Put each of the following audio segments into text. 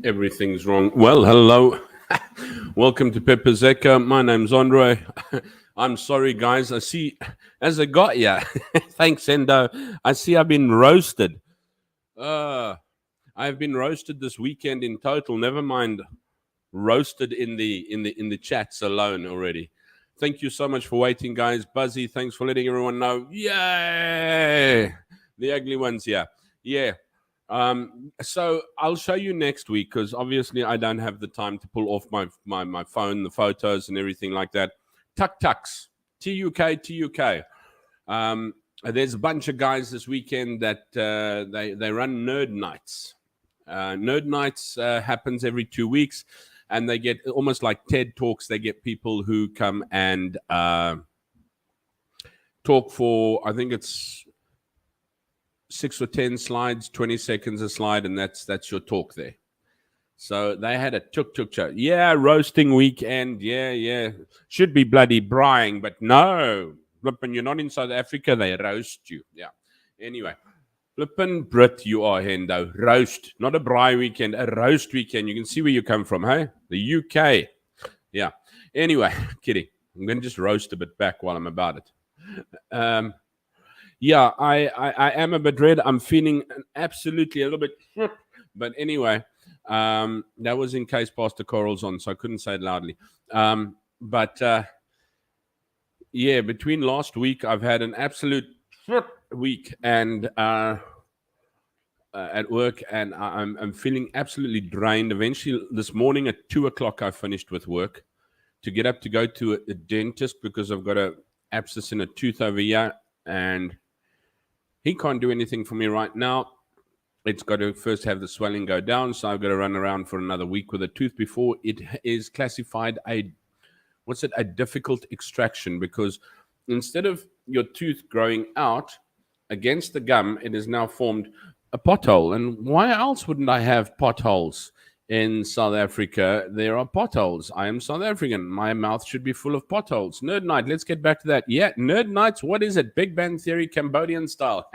Everything's wrong. Well, hello. Welcome to Pepazeka. My name's Andre. I'm sorry, guys. I see, as I got ya. Thanks, Endo. I see I've been roasted. Uh, I've been roasted this weekend in total. Never mind roasted in the chats alone already. Thank you so much for waiting, guys. Buzzy, thanks for letting everyone know. Yay! The ugly ones, yeah. Yeah. So I'll show you next week because obviously I don't have the time to pull off my phone, the photos and everything like that. Tuk Tuks, TUK. There's a bunch of guys this weekend that they run nerd nights. Nerd nights happens every 2 weeks, and they get almost like TED Talks. They get people who come and talk for, I think it's 6 or 10 slides, 20 seconds a slide, and that's your talk there. So they had a tuk show. Yeah, roasting weekend. Yeah. Should be bloody brying, but no. When you're not in South Africa, they roast you. Yeah. Anyway, flippin' Brit you are, Hendo. Roast. Not a braai weekend, a roast weekend. You can see where you come from, hey? The UK. Yeah. Anyway, kidding. I'm going to just roast a bit back while I'm about it. Yeah, I am a bit red. I'm feeling absolutely a little bit shit. But anyway, that was in case Pastor Coral's on, so I couldn't say it loudly. But yeah, between last week, I've had an absolute shit week and at work, and I'm feeling absolutely drained. Eventually, this morning at 2:00, I finished with work to get up to go to a dentist because I've got a abscess in a tooth over here, and he can't do anything for me right now. It's got to first have the swelling go down, so I've got to run around for another week with a tooth before it is classified a difficult extraction, because instead of your tooth growing out against the gum, it has now formed a pothole. And why else wouldn't I have potholes? In South Africa, there are potholes. I am South African. My mouth should be full of potholes. Nerd night. Let's get back to that. Yeah, nerd nights. What is it? Big Bang Theory, Cambodian style.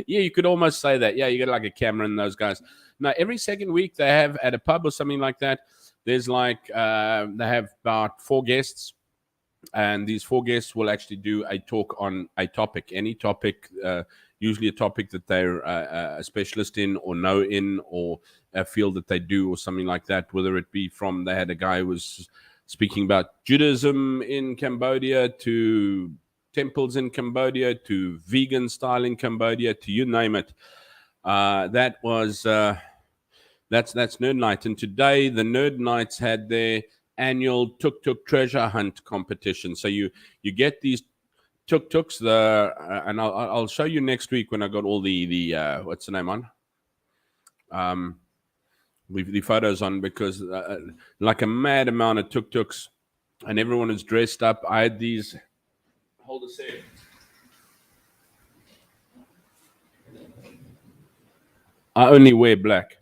Yeah, you could almost say that. Yeah, you got like a Cameron, those guys. Now, every second week they have at a pub or something like that, there's like, they have about 4 guests. And these 4 guests will actually do a talk on a topic, any topic, usually a topic that they're a specialist in or know in, or a field that they do or something like that, whether it be from, they had a guy who was speaking about Judaism in Cambodia, to temples in Cambodia, to vegan style in Cambodia, to you name it. That was that's Nerd Night. And today the Nerd Nights had their annual tuk treasure hunt competition. So you get these tuk-tuks, and I'll show you next week when I got all the what's the name on, the photos on, because like a mad amount of tuk-tuks, and everyone is dressed up. I had these, hold a sec. I only wear black.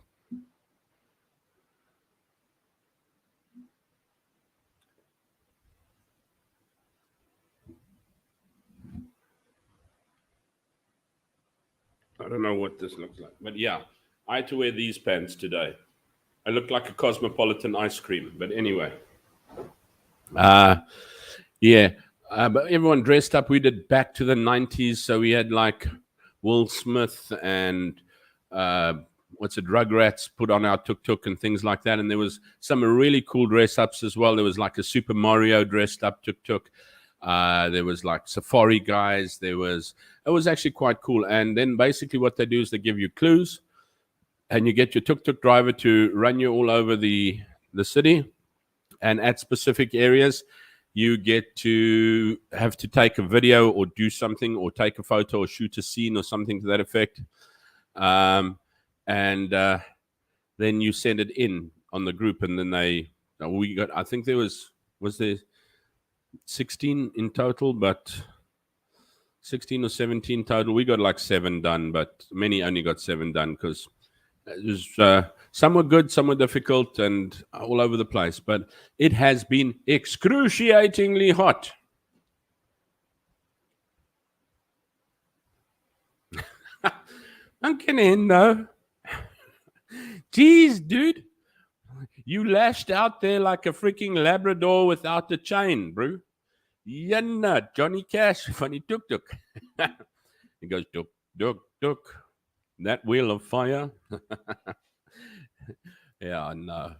I don't know what this looks like, but yeah, I had to wear these pants today. I look like a cosmopolitan ice cream, but anyway. Yeah, but everyone dressed up. We did back to the 90s, so we had like Will Smith and what's it, Rugrats put on our tuk and things like that. And there was some really cool dress ups as well. There was like a Super Mario dressed up tuk. There was like safari guys. It was actually quite cool. And then basically what they do is they give you clues, and you get your tuk driver to run you all over the city. And at specific areas, you get to have to take a video or do something, or take a photo or shoot a scene or something to that effect. And then you send it in on the group, and then we got, I think there was there 16 in total, but 16 or 17 total. We got like 7 done, but many only got 7 done because some were good, some were difficult, and all over the place. But it has been excruciatingly hot. I'm getting in though. Jeez, dude. You lashed out there like a freaking Labrador without a chain, bro. Yanna, Johnny Cash, funny tuk-tuk. He goes, tuk, tuk, tuk. That wheel of fire. Yeah, no.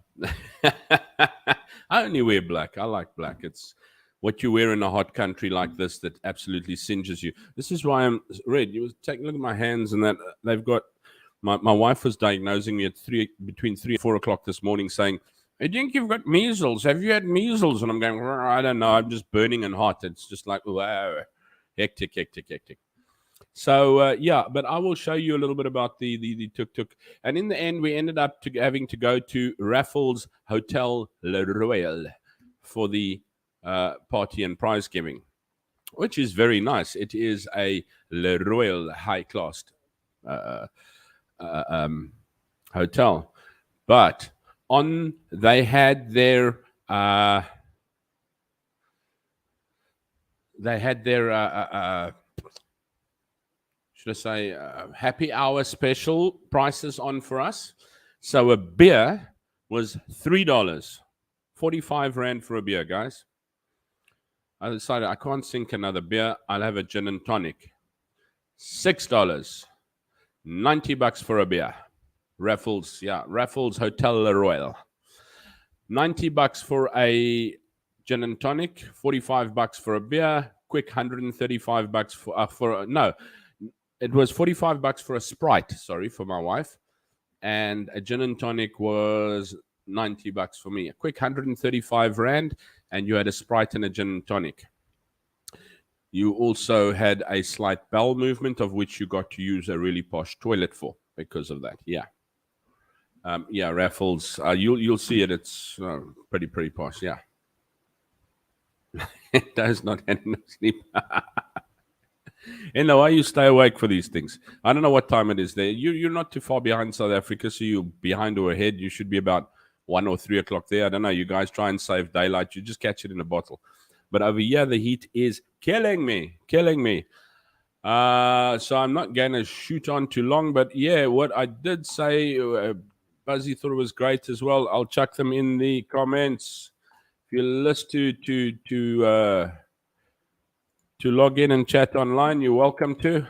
I only wear black. I like black. It's what you wear in a hot country like this that absolutely singes you. This is why I'm red. You take a look at my hands and that they've got. My wife was diagnosing me at between 3 and 4 o'clock this morning, saying, "I think you've got measles. Have you had measles?" And I'm going, "I don't know. I'm just burning and hot." It's just like, wow, hectic, hectic, hectic. So yeah, but I will show you a little bit about the tuk-tuk. And in the end, we ended up having to go to Raffles Hotel Le Royal for the party and prize giving, which is very nice. It is a Le Royal high-class hotel, but they had their should I say, happy hour special prices on for us. So a beer was $3, 45 Rand for a beer, guys. I decided I can't sink another beer. I'll have a gin and tonic. $6, $90 for a beer. Raffles Hotel Le Royal. $90 for a gin and tonic, $45 for a beer, quick $135 for no. It was $45 for a Sprite, for my wife. And a gin and tonic was $90 for me. A quick 135 Rand, and you had a Sprite and a gin and tonic. You also had a slight bowel movement, of which you got to use a really posh toilet for because of that. Yeah. Yeah, Raffles. You'll see it. It's pretty posh. Yeah. It does not end no sleep. And why you stay awake for these things? I don't know what time it is there. You're not too far behind South Africa, so you're behind or ahead. You should be about 1 or 3 o'clock there. I don't know. You guys try and save daylight. You just catch it in a bottle. But over here, the heat is killing me. So I'm not going to shoot on too long. But yeah, what I did say, Buzzy thought it was great as well. I'll chuck them in the comments. If you list to log in and chat online, you're welcome to.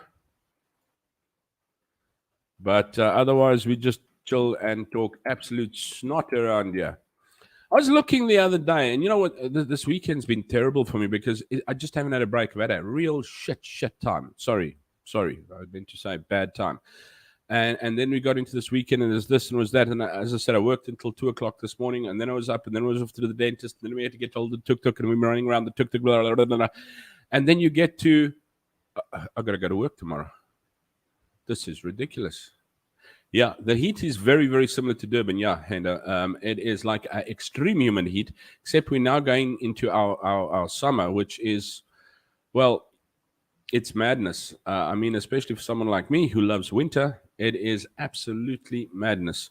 But otherwise, we just chill and talk absolute snot around here. I was looking the other day, and you know what? This weekend's been terrible for me because I just haven't had a break. I've had a real shit time. Sorry. I meant to say bad time. And then we got into this weekend, and there's this and was that. And as I said, I worked until 2 o'clock this morning, and then I was up, and then I was off to the dentist, and then we had to get hold of the tuk-tuk, and we were running around the tuk-tuk, blah, blah, blah, blah. And then you get to, I got to go to work tomorrow. This is ridiculous. Yeah, the heat is very, very similar to Durban. Yeah, Henda. It is like extreme humid heat, except we're now going into our summer, which is, well, it's madness. I mean, especially for someone like me who loves winter, it is absolutely madness.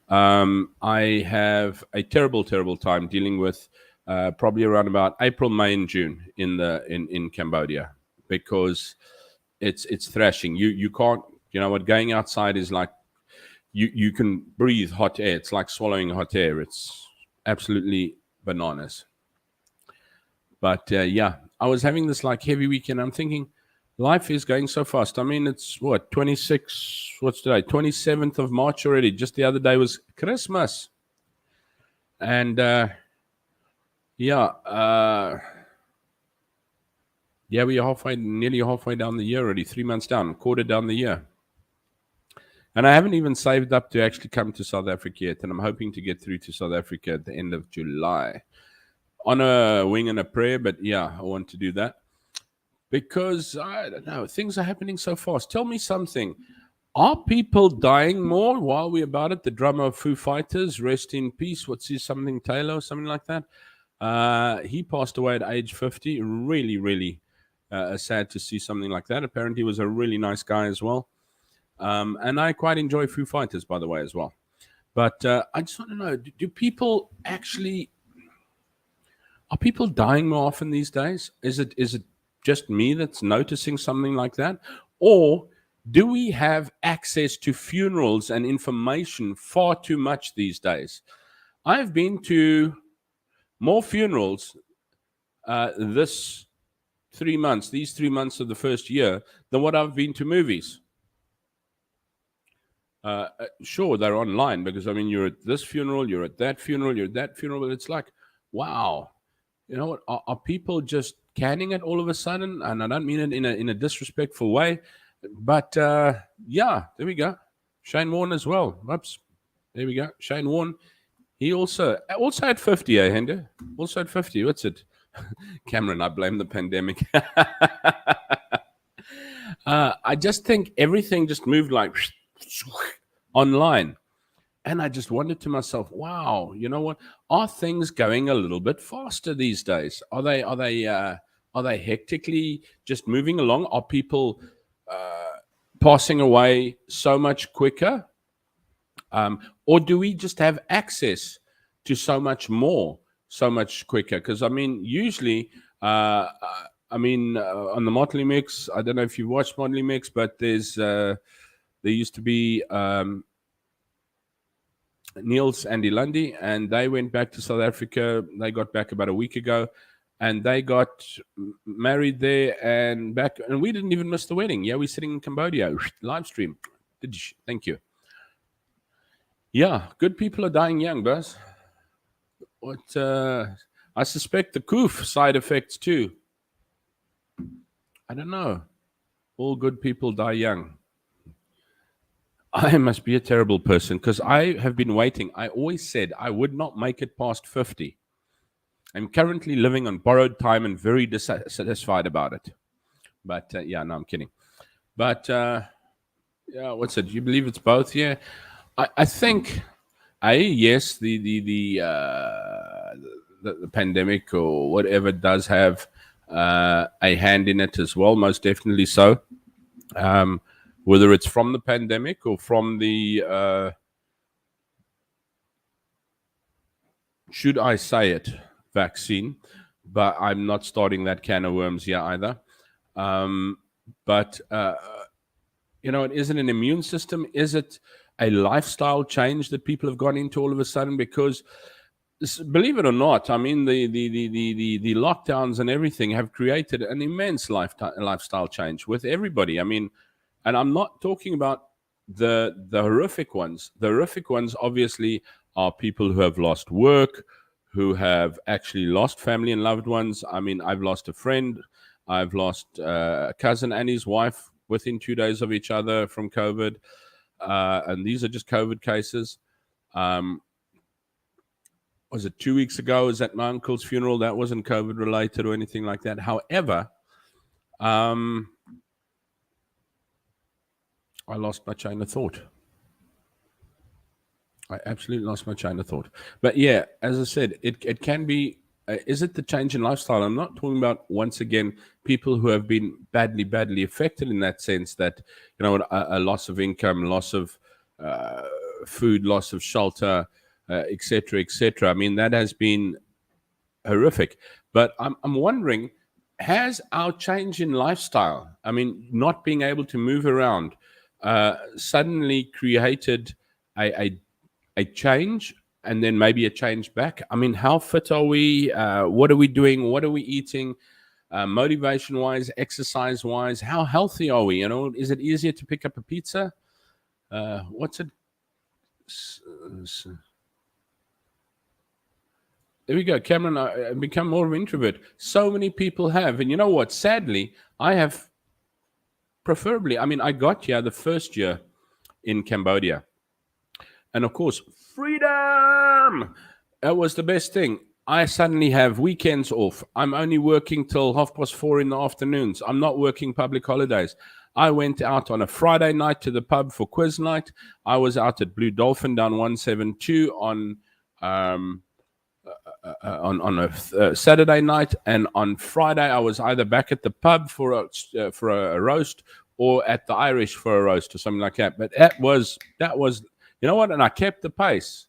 I have a terrible time dealing with probably around about April, May, and June in Cambodia, because it's thrashing. You can't, you know what, going outside is like you can breathe hot air. It's like swallowing hot air. It's absolutely bananas. But yeah, I was having this like heavy weekend. I'm thinking, life is going so fast. I mean, it's what, 26, what's today? 27th of March already. Just the other day was Christmas. And yeah, we're nearly halfway down the year already, 3 months down, quarter down the year. And I haven't even saved up to actually come to South Africa yet. And I'm hoping to get through to South Africa at the end of July. On a wing and a prayer, but yeah, I want to do that. Because, I don't know, things are happening so fast. Tell me something. Are people dying more while we're about it? The drummer of Foo Fighters, rest in peace. What's his something, Taylor, or something like that? He passed away at age 50. Really, really sad to see something like that. Apparently he was a really nice guy as well. And I quite enjoy Foo Fighters, by the way, as well. But I just want to know, do people actually... Are people dying more often these days? Is it just me that's noticing something like that? Or do we have access to funerals and information far too much these days? I've been to more funerals these 3 months of the first year, than what I've been to movies. Sure, they're online because, I mean, you're at this funeral, you're at that funeral, you're at that funeral, but it's like, wow, you know what? Are people just canning it all of a sudden? And I don't mean it in a disrespectful way, but yeah, there we go. Shane Warne as well. Oops, there we go. Shane Warne. He also at 50, Hender? Also at 50. What's it? Cameron, I blame the pandemic. I just think everything just moved like online. And I just wondered to myself, wow, you know what? Are things going a little bit faster these days? Are they hectically just moving along? Are people passing away so much quicker? Or do we just have access to so much more, so much quicker? Because, I mean, usually, on the Motley Mix, I don't know if you watched Motley Mix, but there used to be Niels and Lundy, and they went back to South Africa. They got back about a week ago, and they got married there and back. And we didn't even miss the wedding. Yeah, we're sitting in Cambodia, live stream. Thank you. Yeah, good people are dying young, Buzz. What I suspect the coof side effects too. I don't know. All good people die young. I must be a terrible person because I have been waiting. I always said I would not make it past 50. I'm currently living on borrowed time and very dissatisfied about it. But yeah, no, I'm kidding. But yeah, what's it? Do you believe it's both? Yeah, I think. Yes, the pandemic or whatever does have a hand in it as well, most definitely so. Whether it's from the pandemic or from the, should I say it, vaccine, but I'm not starting that can of worms here either. But is it an immune system? Is it a lifestyle change that people have gone into all of a sudden? Because believe it or not, I mean, the lockdowns and everything have created an immense lifestyle change with everybody. I mean, and I'm not talking about the horrific ones. The horrific ones, obviously, are people who have lost work, who have actually lost family and loved ones. I mean, I've lost a friend. I've lost a cousin and his wife within 2 days of each other from COVID. And these are just COVID cases. Was it 2 weeks ago? Was at my uncle's funeral? That wasn't COVID related or anything like that. However, I lost my chain of thought. I absolutely lost my chain of thought. But yeah, as I said, it can be. Is it the change in lifestyle? I'm not talking about, once again, people who have been badly affected in that sense, that, a loss of income, loss of food, loss of shelter, etc., etc. I mean, that has been horrific. But I'm wondering, has our change in lifestyle, I mean, not being able to move around, suddenly created a change, and then maybe a change back? I mean, how fit are we? What are we doing? What are we eating? Motivation-wise, exercise-wise, how healthy are we? Is it easier to pick up a pizza? What's it? There we go, Cameron. I've become more of an introvert. So many people have, and you know what? Sadly, I have. Preferably, I mean, I got here the first year in Cambodia, and of course, freedom. That was the best thing. I suddenly have weekends off. I'm only working till 4:30 in the afternoons. I'm not working public holidays. I went out on a Friday night to the pub for quiz night. I was out at Blue Dolphin down 172 on a Saturday night, and on Friday I was either back at the pub for a roast, or at the Irish for a roast or something like that. But that was you know what? And I kept the pace.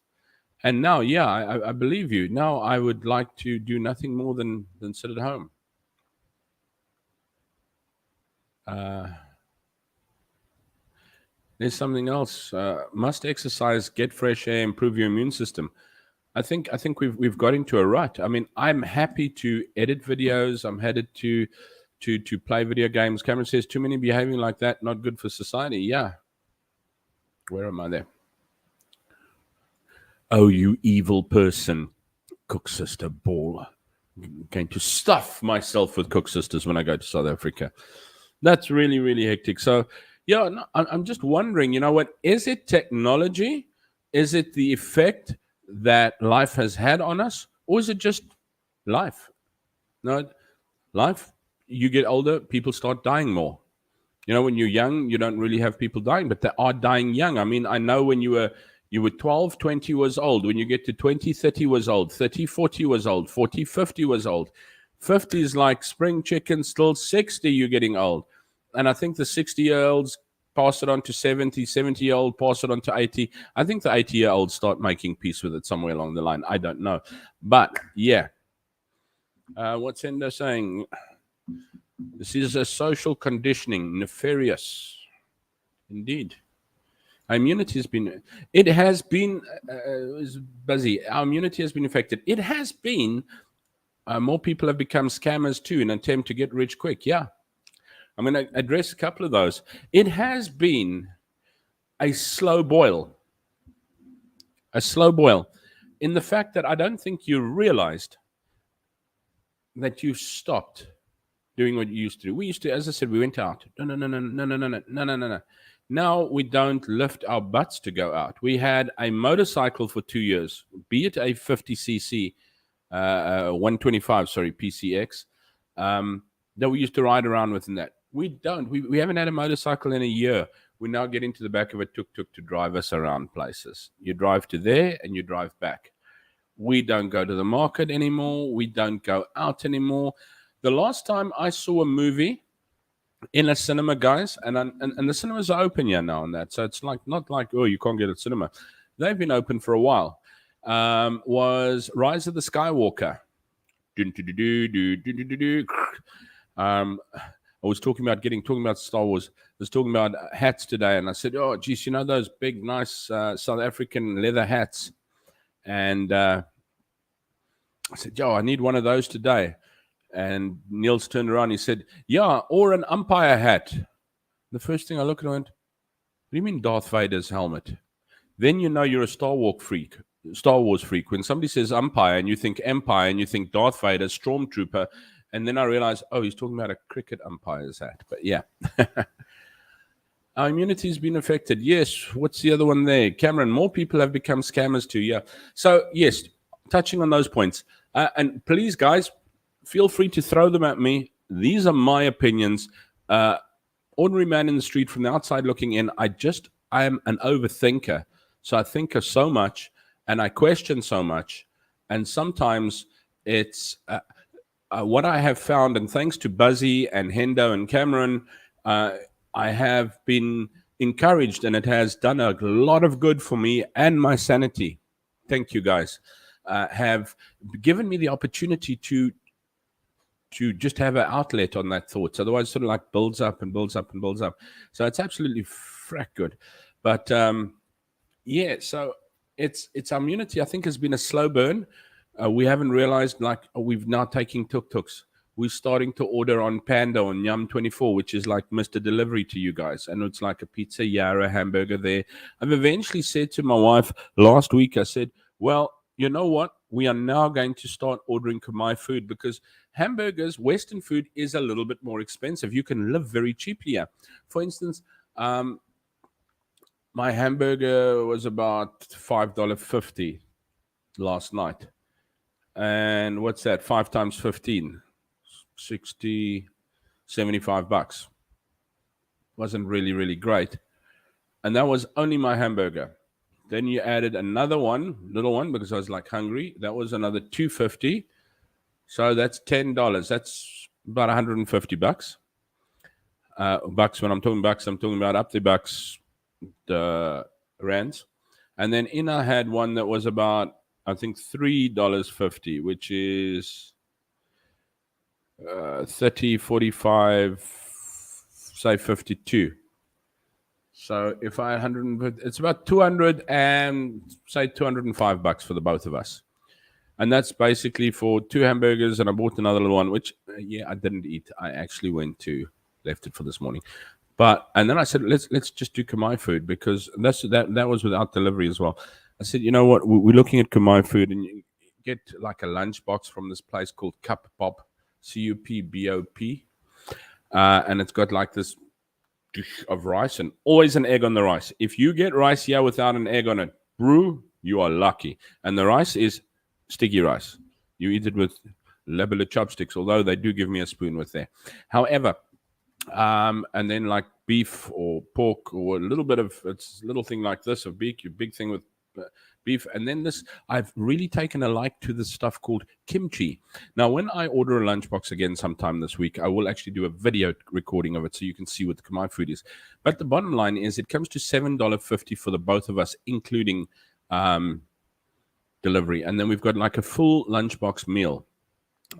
And now, yeah, I believe you. Now I would like to do nothing more than sit at home. There's something else. Must exercise, get fresh air, improve your immune system. I think we've got into a rut. I mean, I'm happy to edit videos. I'm happy to play video games. Cameron says too many behaving like that, not good for society. Yeah. Where am I there? Oh, you evil person. Cook Sister ball. I'm going to stuff myself with Cook Sisters when I go to South Africa. That's really, really hectic. So, yeah, no, I'm just wondering, you know what? Is it technology? Is it the effect that life has had on us? Or is it just life? No, life, you get older, people start dying more. You know, when you're young, you don't really have people dying, but they are dying young. I mean, I know when you were 12, 20 years old. When you get to 20, 30 years old, 30, 40 years old, 40, 50 years old. 50 is like spring chicken, still 60, you're getting old. And I think the 60-year-olds pass it on to 70, 70-year-old pass it on to 80. I think the 80-year-olds start making peace with it somewhere along the line. I don't know. But, yeah. What's Endo saying? This is a social conditioning, nefarious. Indeed. Our immunity has been, it has been, busy. Our immunity has been affected. It has been, more people have become scammers too in an attempt to get rich quick. Yeah. I'm going to address a couple of those. It has been a slow boil. A slow boil. In the fact that I don't think you realized that you stopped doing what you used to do. We used to, as I said, we went out. No. Now we don't lift our butts to go out. We had a motorcycle for 2 years, be it a 50cc, 125, PCX, that we used to ride around with in that. We don't. We haven't had a motorcycle in a year. We now get into the back of a tuk-tuk to drive us around places. You drive to there and you drive back. We don't go to the market anymore. We don't go out anymore. The last time I saw a movie in a cinema, guys, and the cinemas are open here now and that, so it's like not like, oh, you can't get a cinema. They've been open for a while. Was Rise of the Skywalker. I was talking about Star Wars. I was talking about hats today, and I said, oh, geez, you know those big, nice South African leather hats? And I said, yo, I need one of those today. And Niels turned around. He said, yeah, or an umpire hat. The first thing I looked at, I went, what do you mean Darth Vader's helmet? Then you know you're a Star Wars freak. When somebody says umpire and you think Empire and you think Darth Vader, Stormtrooper, and then I realized, oh, he's talking about a cricket umpire's hat. But yeah. Our immunity has been affected. Yes. What's the other one there? Cameron, more people have become scammers too. Yeah. So, yes, touching on those points. And please, guys, feel free to throw them at me. These are my opinions. Ordinary man in the street from the outside looking in. I am an overthinker. So I think of so much and I question so much. And sometimes it's what I have found, and thanks to Buzzy and Hendo and Cameron, I have been encouraged, and it has done a lot of good for me and my sanity. Thank you, guys. Have given me the opportunity to just have an outlet on that thoughts. Otherwise, it sort of like builds up and builds up and builds up. So it's absolutely frack good. But yeah, so it's our immunity, I think, has been a slow burn. We haven't realized, like, we've now taking tuk-tuks. We're starting to order on Panda on Yum24, which is like Mr. Delivery to you guys. And it's like a pizza, a hamburger there. I've eventually said to my wife last week, I said, well, you know what? We are now going to start ordering Khmer food because hamburgers, Western food, is a little bit more expensive. You can live very cheaply here. For instance, my hamburger was about $5.50 last night. And what's that? 5 times 15, 60, $75. Wasn't really, really great. And that was only my hamburger. Then you added another one, little one, because I was like hungry. That was another $2.50. So that's $10. That's about $150. Bucks. When I'm talking bucks, I'm talking about up the bucks, the rands. And then I had one that was about, I think, $3.50, which is 30, 45, say 52. So if I 100, it's about 200 and say $205 for the both of us. And that's basically for 2 hamburgers, and I bought another little one, which I didn't eat. I actually left it for this morning. And then I said, let's just do Khmer food, because that was without delivery as well. I said, you know what, we're looking at Khmer food, and you get like a lunchbox from this place called Cup Pop, CUPBOP, and it's got like this dish of rice and always an egg on the rice. If you get rice here without an egg on it, brew, you are lucky. And the rice is sticky rice. You eat it with labella chopsticks, although they do give me a spoon with there. However, and then like beef or pork or a little bit of, it's a little thing like this, a big thing with beef. And then this, I've really taken a like to this stuff called kimchi. Now, when I order a lunchbox again sometime this week, I will actually do a video recording of it so you can see what the Khmer food is. But the bottom line is it comes to $7.50 for the both of us, including delivery. And then we've got like a full lunchbox meal.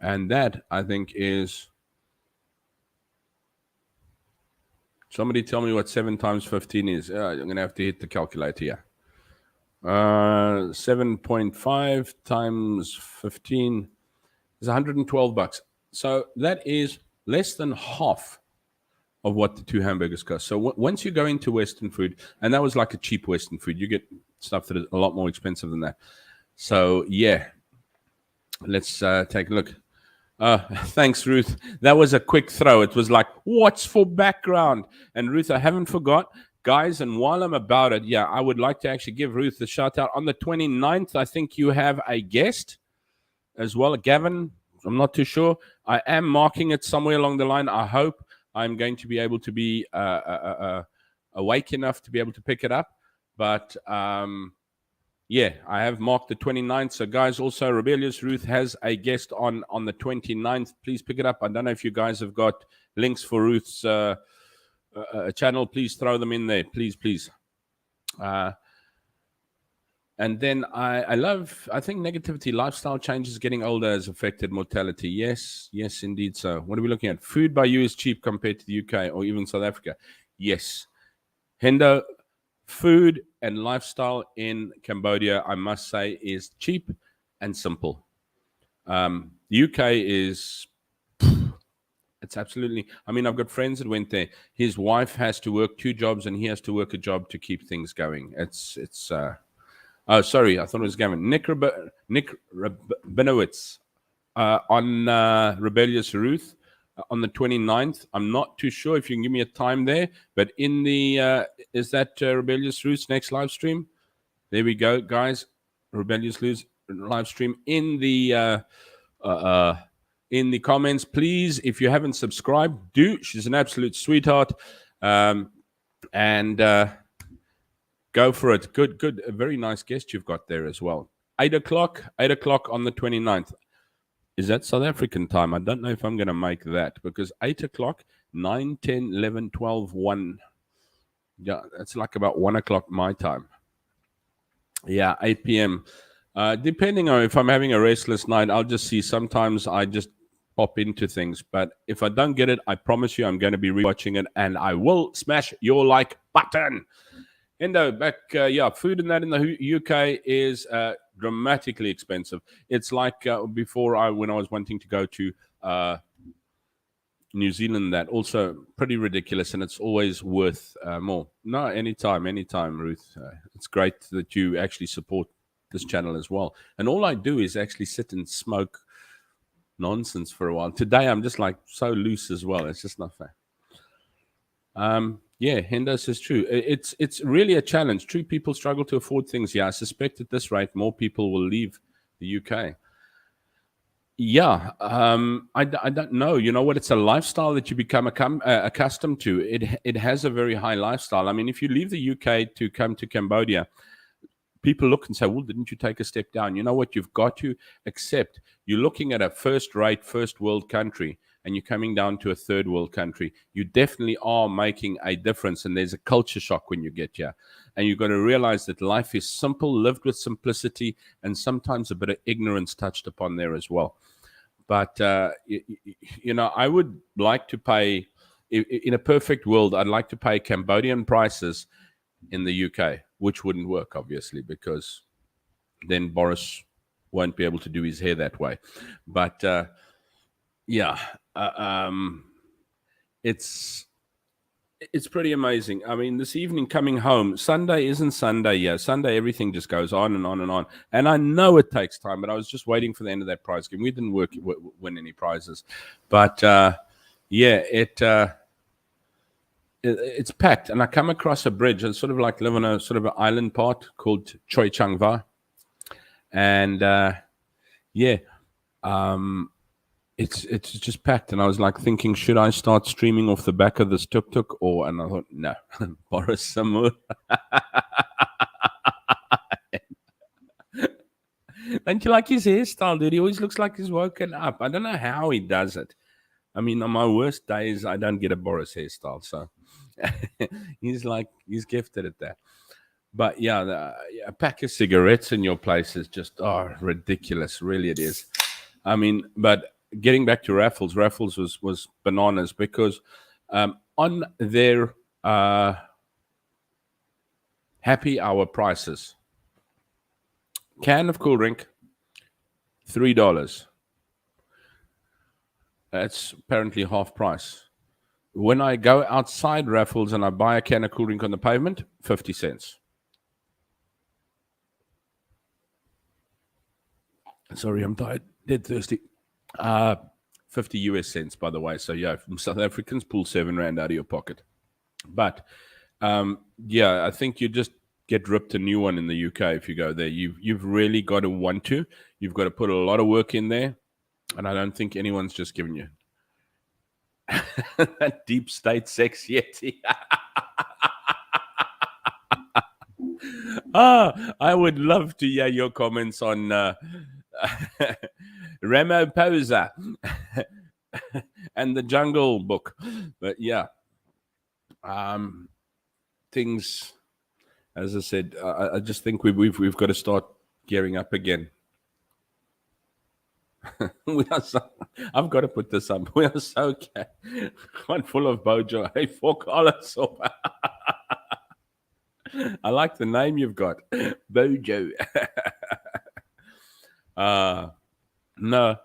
And that, I think, is... Somebody tell me what 7 times 15 is. I'm going to have to hit the calculator here. 7.5 times 15 is $112. So that is less than half of what the 2 hamburgers cost. So once you go into Western food, and that was like a cheap Western food, you get stuff that is a lot more expensive than that. So yeah, let's take a look. Thanks, Ruth. That was a quick throw. It was like, what's for background? And Ruth, I haven't forgot, guys, and while I'm about it, I would like to actually give Ruth a shout out. On the 29th, I think you have a guest as well, Gavin. I'm not too sure. I am marking it somewhere along the line. I hope I'm going to be able to be awake enough to be able to pick it up. But I have marked the 29th. So, guys, also Rebellious Ruth has a guest on the 29th. Please pick it up. I don't know if you guys have got links for Ruth's channel. Please throw them in there. Please. And then I think negativity, lifestyle changes, getting older has affected mortality. Yes, indeed. So what are we looking at? Food by you is cheap compared to the UK or even South Africa. Yes. Hendo, food and lifestyle in Cambodia, I must say, is cheap and simple. The UK is, it's absolutely, I mean, I've got friends that went there. His wife has to work 2 jobs and he has to work a job to keep things going. Oh, sorry, I thought it was Gavin. Nick Rabinowitz on Rebellious Ruth on the 29th. I'm not too sure if you can give me a time there, but in the, is that Rebellious Ruth's next live stream? There we go, guys. Rebellious Ruth's live stream in the comments. Please, if you haven't subscribed, do. She's an absolute sweetheart. Go for it. Good. A very nice guest you've got there as well. 8 o'clock on the 29th. Is that South African time? I don't know if I'm going to make that, because 8 o'clock, 9, 10, 11, 12, 1. Yeah, that's like about 1 o'clock my time. Yeah, 8 p.m. Depending on if I'm having a restless night, I'll just see. Sometimes I just pop into things. But if I don't get it, I promise you I'm going to be rewatching it, and I will smash your like button. Endo, back, food and that in the UK is dramatically expensive. It's like before when I was wanting to go to New Zealand, that also pretty ridiculous, and it's always worth more. No, anytime, Ruth. It's great that you actually support this channel as well. And all I do is actually sit and smoke nonsense for a while. Today, I'm just like so loose as well. It's just not fair. Yeah, Hendo says true. It's really a challenge. True, people struggle to afford things. Yeah, I suspect at this rate, more people will leave the UK. Yeah, I don't know. You know what? It's a lifestyle that you become accustomed to. It has a very high lifestyle. I mean, if you leave the UK to come to Cambodia, people look and say, well, didn't you take a step down? You know what? You've got to accept you're looking at a first-rate, first-world country, and you're coming down to a third world country. You definitely are making a difference, and there's a culture shock when you get here. And you've got to realize that life is simple, lived with simplicity, and sometimes a bit of ignorance touched upon there as well. But, I would like to pay, in a perfect world, I'd like to pay Cambodian prices in the UK, which wouldn't work, obviously, because then Boris won't be able to do his hair that way. But yeah, it's pretty amazing. I mean, this evening coming home, Sunday isn't Sunday yet. Sunday, everything just goes on and on and on. And I know it takes time, but I was just waiting for the end of that prize game. We didn't win any prizes, but yeah, it's packed. And I come across a bridge. I sort of like live on a sort of an island part called Choi Chang Va, and yeah. It's just packed, and I was like thinking, should I start streaming off the back of this tuk-tuk? And I thought, no, Boris Samur. Don't you like his hairstyle, dude? He always looks like he's woken up. I don't know how he does it. I mean, on my worst days, I don't get a Boris hairstyle, so he's gifted at that. But yeah, a pack of cigarettes in your place is just ridiculous. Really, it is. I mean, but getting back to Raffles was bananas, because on their happy hour prices, can of cool drink, $3. That's apparently half price. When I go outside Raffles and I buy a can of cool drink on the pavement, 50 cents. Sorry, I'm tired, dead thirsty. 50 US cents, by the way. So yeah, from South Africans, pull R7 out of your pocket. But yeah, I think you just get ripped a new one in the UK if you go there. You've really got to want to. You've got to put a lot of work in there, and I don't think anyone's just given you that deep state sex yeti. I would love to hear your comments on Ramaphosa and the Jungle Book. But yeah, things, as I said, I just think we've got to start gearing up again. I've got to put this up. We are so quite full of Bojo. Hey, fuck all us up. I like the name you've got, Bojo. No,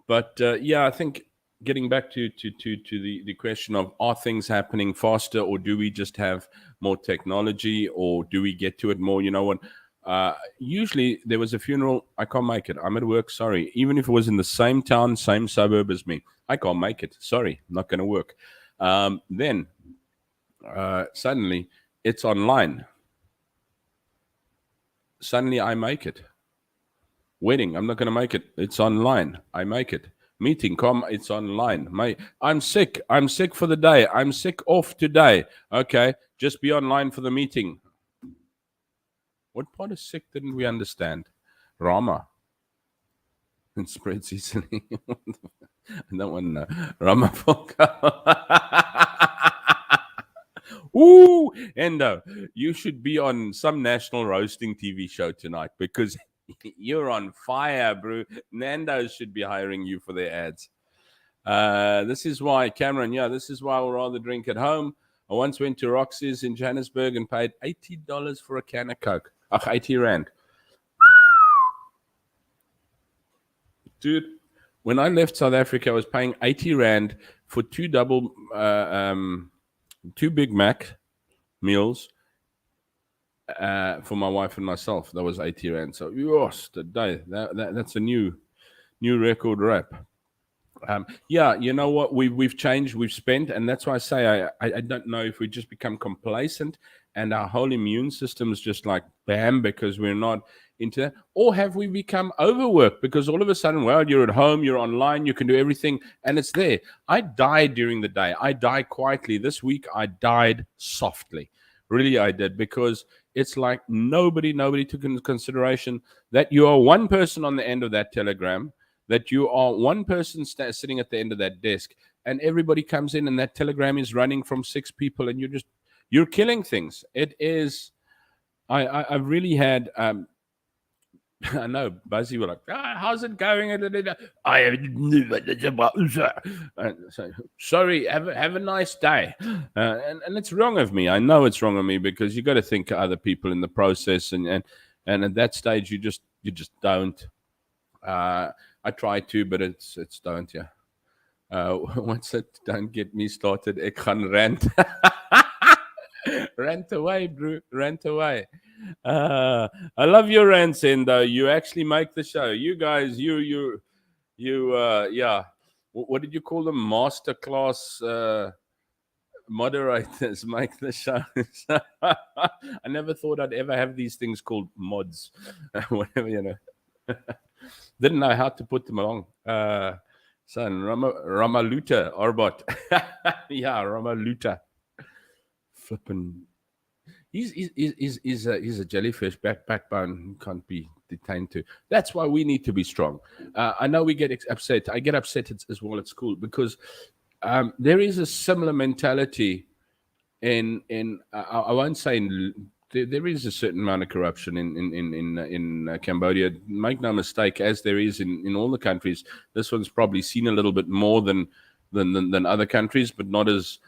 but yeah, I think getting back to the question of, are things happening faster, or do we just have more technology, or do we get to it more? You know what? Usually there was a funeral, I can't make it. I'm at work, sorry. Even if it was in the same town, same suburb as me, I can't make it. Sorry, not going to work. Then suddenly it's online. Suddenly I make it. Wedding, I'm not going to make it. It's online. I make it. Meeting, it's online. I'm sick. I'm sick for the day. I'm sick off today. Okay, just be online for the meeting. What part of sick didn't we understand? Rama. It spreads easily. I don't want to know. Rama Ooh, Endo, you should be on some national roasting TV show tonight, because you're on fire, bro. Nando's should be hiring you for their ads. This is why, Cameron, this is why I would rather drink at home. I once went to Roxy's in Johannesburg and paid $80 for a can of Coke. 80 Rand. Dude, when I left South Africa, I was paying 80 Rand for two Big Mac meals for my wife and myself. That was 80 Rand. So, yes, today, that's a new record rap. Yeah, you know what? We've changed, we've spent, and that's why I say I don't know if we just become complacent and our whole immune system is just like bam, because we're not into that, or have we become overworked because all of a sudden, well, you're at home, you're online, you can do everything, and it's there. I died during the day. I died quietly. This week, I died softly. Really, I did, because it's like nobody took into consideration that you are one person on the end of that telegram, that you are one person sitting at the end of that desk, and everybody comes in and that telegram is running from 6 people, and you're killing things. It is, I've really had I know, Buzzy were like, how's it going? I so, sorry, have a nice day. And it's wrong of me. I know it's wrong of me because you got to think of other people in the process, and at that stage you just don't. I try to, but it's don't. Yeah. What's it? Don't get me started. Ek gaan rant. Rant away, bro. Rant away. Uh, I love your rants, Endo. You actually make the show. You guys, yeah. What did you call them? Masterclass moderators make the show. I never thought I'd ever have these things called mods. Whatever, Didn't know how to put them along. Son, Ramaluta, Orbot. Yeah, Ramaluta. Flipping. He's a jellyfish backbone can't be detained to. That's why we need to be strong. I know we get upset. I get upset as well at school because there is a similar mentality in I won't say there is a certain amount of corruption in Cambodia. Make no mistake, as there is in all the countries. This one's probably seen a little bit more than other countries, but not as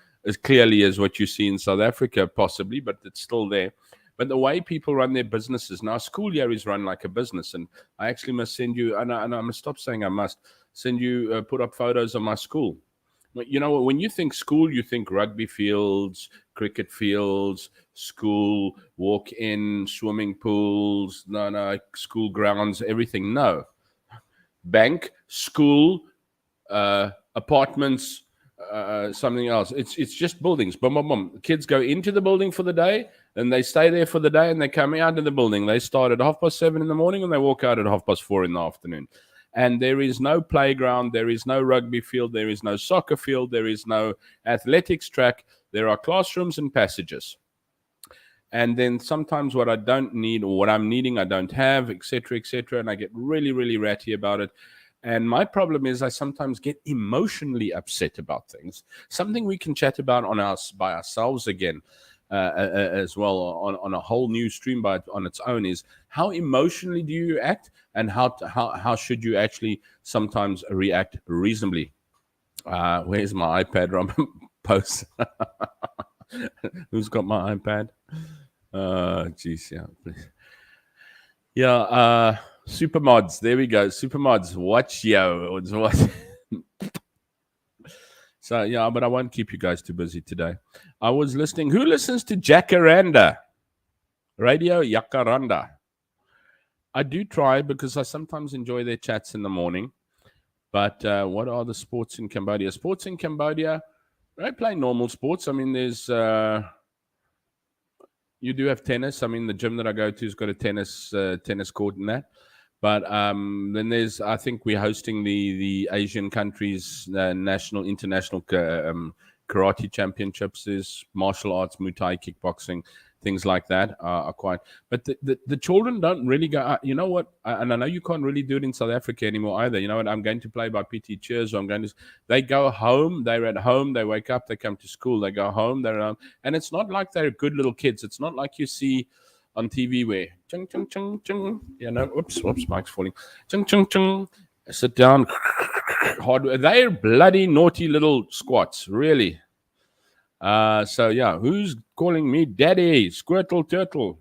clearly as what you see in South Africa, possibly, but it's still there. But the way people run their businesses now, school year is run like a business, and I actually must send you. And I must stop saying I must send you put up photos of my school. When you think school, you think rugby fields, cricket fields, school walk-in, swimming pools, no, school grounds, everything. No, bank, school, apartments, something else. It's just buildings. Boom, boom, boom. Kids go into the building for the day, and they stay there for the day, and they come out of the building. They start at 7:30 in the morning, and they walk out at 4:30 in the afternoon. And there is no playground, there is no rugby field, there is no soccer field, there is no athletics track. There are classrooms and passages. And then sometimes what I don't need or what I'm needing, I don't have, etc., etc. And I get really, really ratty about it. And my problem is I sometimes get emotionally upset about things. Something we can chat about by ourselves again. As well on a whole new stream on its own is how emotionally do you act and how should you actually sometimes react reasonably. Where's my iPad? Post. Who's got my iPad? Geez, yeah, please. Yeah, super mods. There we go. Super mods. Watch yo. What? So, yeah, but I won't keep you guys too busy today. I was listening. Who listens to Jacaranda? Radio Jacaranda. I do try because I sometimes enjoy their chats in the morning. But what are the sports in Cambodia? Sports in Cambodia, I play normal sports. I mean, there's... you do have tennis. I mean, the gym that I go to has got a tennis court and that. But then there's, I think we're hosting the Asian countries' international karate championships. There's martial arts, Muay Thai, kickboxing, things like that are quite. But the children don't really go. You know what? And I know you can't really do it in South Africa anymore either. You know what? I'm going to play by PT Cheers. Or I'm going to. They go home. They're at home. They wake up. They come to school. They go home. They're at home. And it's not like they're good little kids. It's not like you see on TV where chung chung chung chung, whoops, mic's falling, chung chung chung, sit down, hard. They're bloody naughty little squats, really. So yeah, who's calling me daddy? Squirtle Turtle.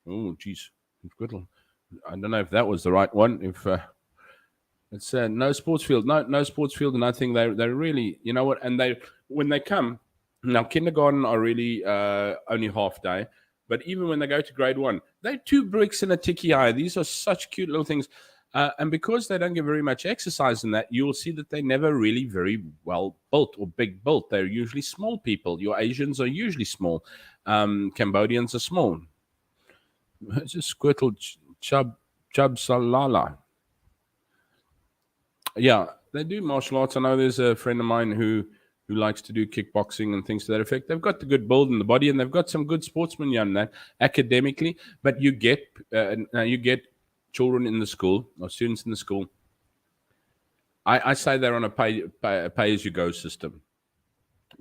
Oh, geez, Squirtle. I don't know if that was the right one. If it's no sports field, no sports field, and I think they're really, you know what? And when they come now, kindergarten are really only half day. But even when they go to grade 1, they're 2 bricks and a ticky eye. These are such cute little things. And because they don't get very much exercise in that, you'll see that they're never really very well built or big built. They're usually small people. Your Asians are usually small. Cambodians are small. It's just Squirtle Chub Salala. Yeah, they do martial arts. I know there's a friend of mine who likes to do kickboxing and things to that effect. They've got the good build in the body, and they've got some good sportsmen on that academically. But you get children in the school or students in the school. I say they're on a pay-as-you-go system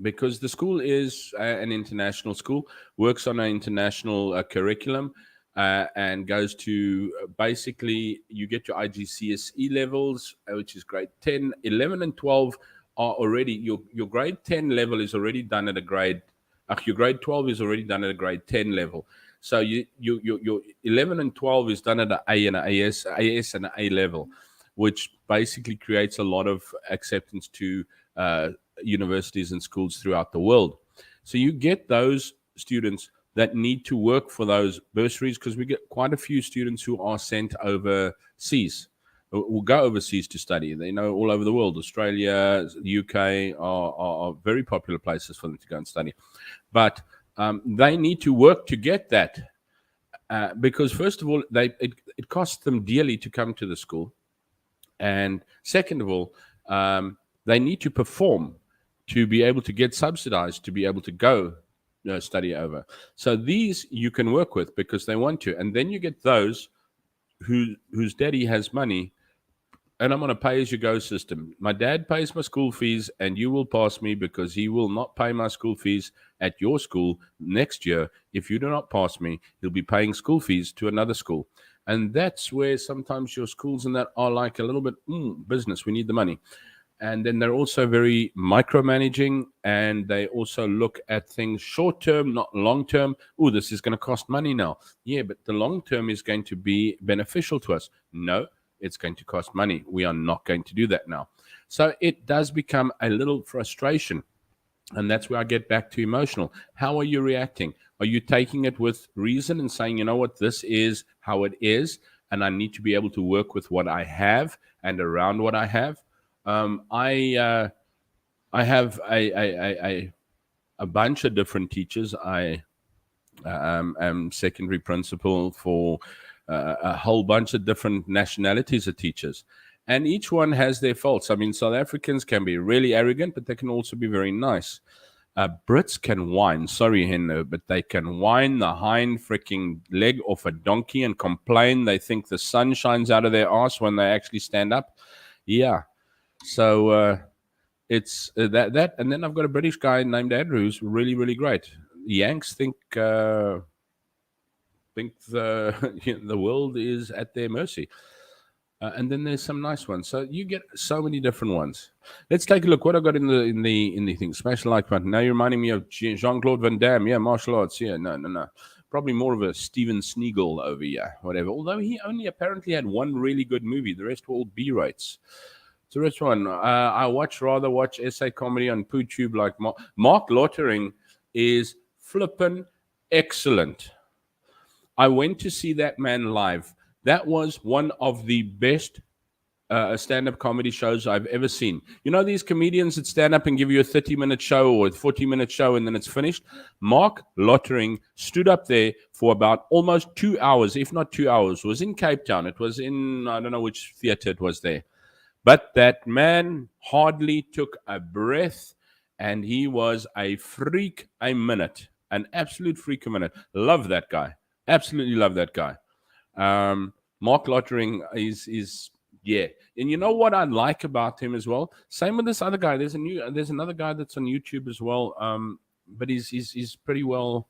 because the school is an international school, works on an international curriculum. and goes to basically you get your IGCSE levels, which is grade 10, 11, and 12 are already your grade 10 level is already done at a grade. Your grade 12 is already done at a grade 10 level. So your 11 and 12 is done at an A and an AS and an A level, which basically creates a lot of acceptance to universities and schools throughout the world. So you get those students that need to work for those bursaries, because we get quite a few students who are sent overseas, will go overseas to study. They know all over the world. Australia, the UK are very popular places for them to go and study. But they need to work to get that because, first of all, it costs them dearly to come to the school. And second of all, they need to perform to be able to get subsidized, to be able to go study over. So these you can work with because they want to. And then you get those whose daddy has money, and I'm on a pay-as-you-go system. My dad pays my school fees, and you will pass me because he will not pay my school fees at your school next year. If you do not pass me, he'll be paying school fees to another school. And that's where sometimes your schools and that are like a little bit business. We need the money. And then they're also very micromanaging, and they also look at things short-term, not long-term. Oh, this is going to cost money now. Yeah, but the long-term is going to be beneficial to us. No, it's going to cost money. We are not going to do that now. So it does become a little frustration. And that's where I get back to emotional. How are you reacting? Are you taking it with reason and saying, you know what, this is how it is, and I need to be able to work with what I have and around what I have? I have a bunch of different teachers. I am secondary principal for a whole bunch of different nationalities of teachers, and each one has their faults. I mean, South Africans can be really arrogant, but they can also be very nice. Brits can whine, sorry, Henno, but they can whine the hind freaking leg off a donkey and complain. They think the sun shines out of their ass when they actually stand up. Yeah. So it's that, and then I've got a British guy named Andrew who's really, really great. Yanks think the the world is at their mercy, and then there's some nice ones. So you get so many different ones. Let's take a look what I got in the thing. Smash the like button. Now you're reminding me of Jean-Claude Van Damme. Yeah, martial arts. Yeah, no. Probably more of a Steven Seagal over here, whatever. Although he only apparently had one really good movie. The rest were all B-rates. So which one? I rather watch essay comedy on PooTube like Mark Lottering is flippin' excellent. I went to see that man live. That was one of the best stand-up comedy shows I've ever seen. You know these comedians that stand up and give you a 30-minute show or a 40-minute show and then it's finished? Mark Lottering stood up there for about almost 2 hours, if not 2 hours. It was in Cape Town. It was in, I don't know which theater it was there. But that man hardly took a breath, and he was a freak a minute, an absolute freak a minute. Love that guy. Absolutely love that guy. Mark Lottering is yeah. And you know what I like about him as well? Same with this other guy. There's another guy that's on YouTube as well. But he's pretty well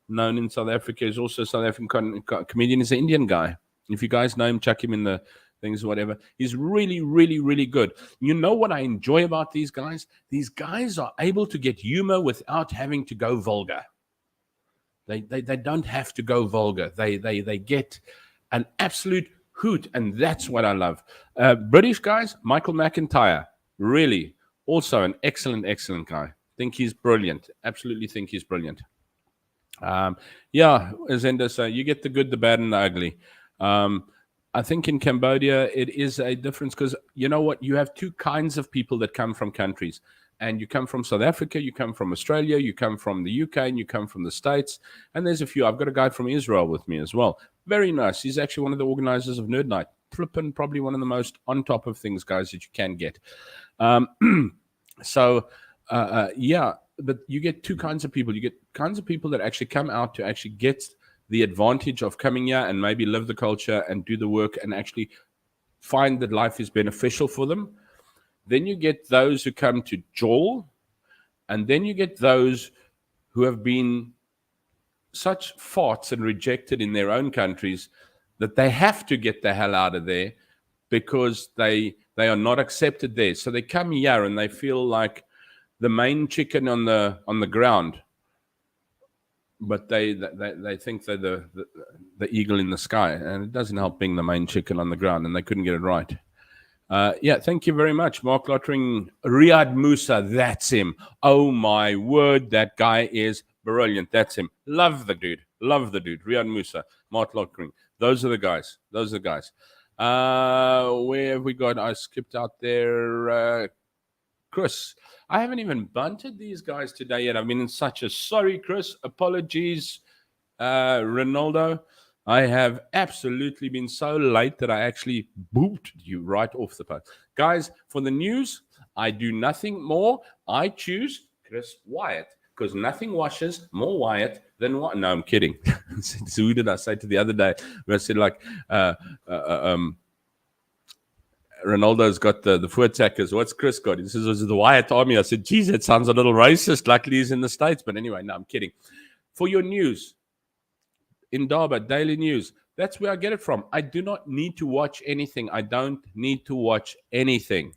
known in South Africa. He's also a South African comedian. He's an Indian guy. If you guys know him, chuck him in the things, whatever. He's really, really, really good. You know what I enjoy about these guys? These guys are able to get humor without having to go vulgar. They don't have to go vulgar. They get an absolute hoot, and that's what I love. British guys, Michael McIntyre, really, also an excellent guy. Think he's brilliant. Absolutely think he's brilliant. Yeah, as Enda said, you get the good, the bad, and the ugly. I think in Cambodia, it is a difference because you know what? You have two kinds of people that come from countries. And you come from South Africa, you come from Australia, you come from the UK, and you come from the States. And there's a few. I've got a guy from Israel with me as well. Very nice. He's actually one of the organizers of Nerd Night. Flippin', probably one of the most on top of things, guys, that you can get. Yeah, but you get two kinds of people. You get kinds of people that actually come out to actually get the advantage of coming here and maybe live the culture and do the work and actually find that life is beneficial for them. Then you get those who come to Joel, and then you get those who have been such farts and rejected in their own countries that they have to get the hell out of there because they are not accepted there. So they come here and they feel like the main chicken on the ground, but they think they're the eagle in the sky, and it doesn't help being the main chicken on the ground, and they couldn't get it right. Yeah, thank you very much, Mark Lottering. Riyad Musa, that's him. Oh my word, that guy is brilliant. That's him. Love the dude. Riyad Musa, Mark Lottering. Those are the guys. Where have we got? I skipped out there. Chris, I haven't even bunted these guys today yet. I've been in such a sorry, Chris. Apologies, Ronaldo. I have absolutely been so late that I actually booped you right off the post. Guys, for the news, I do nothing more. I choose Chris Wyatt because nothing washes more Wyatt than what? No, I'm kidding. So who did I say to the other day? Where I said like, Ronaldo's got the foot attackers. What's Chris got? He says, "This is the Wyatt Army." I said, geez, that sounds a little racist. Luckily, he's in the States. But anyway, no, I'm kidding. For your news, Indaba, Daily News, that's where I get it from. I do not need to watch anything. I don't need to watch anything.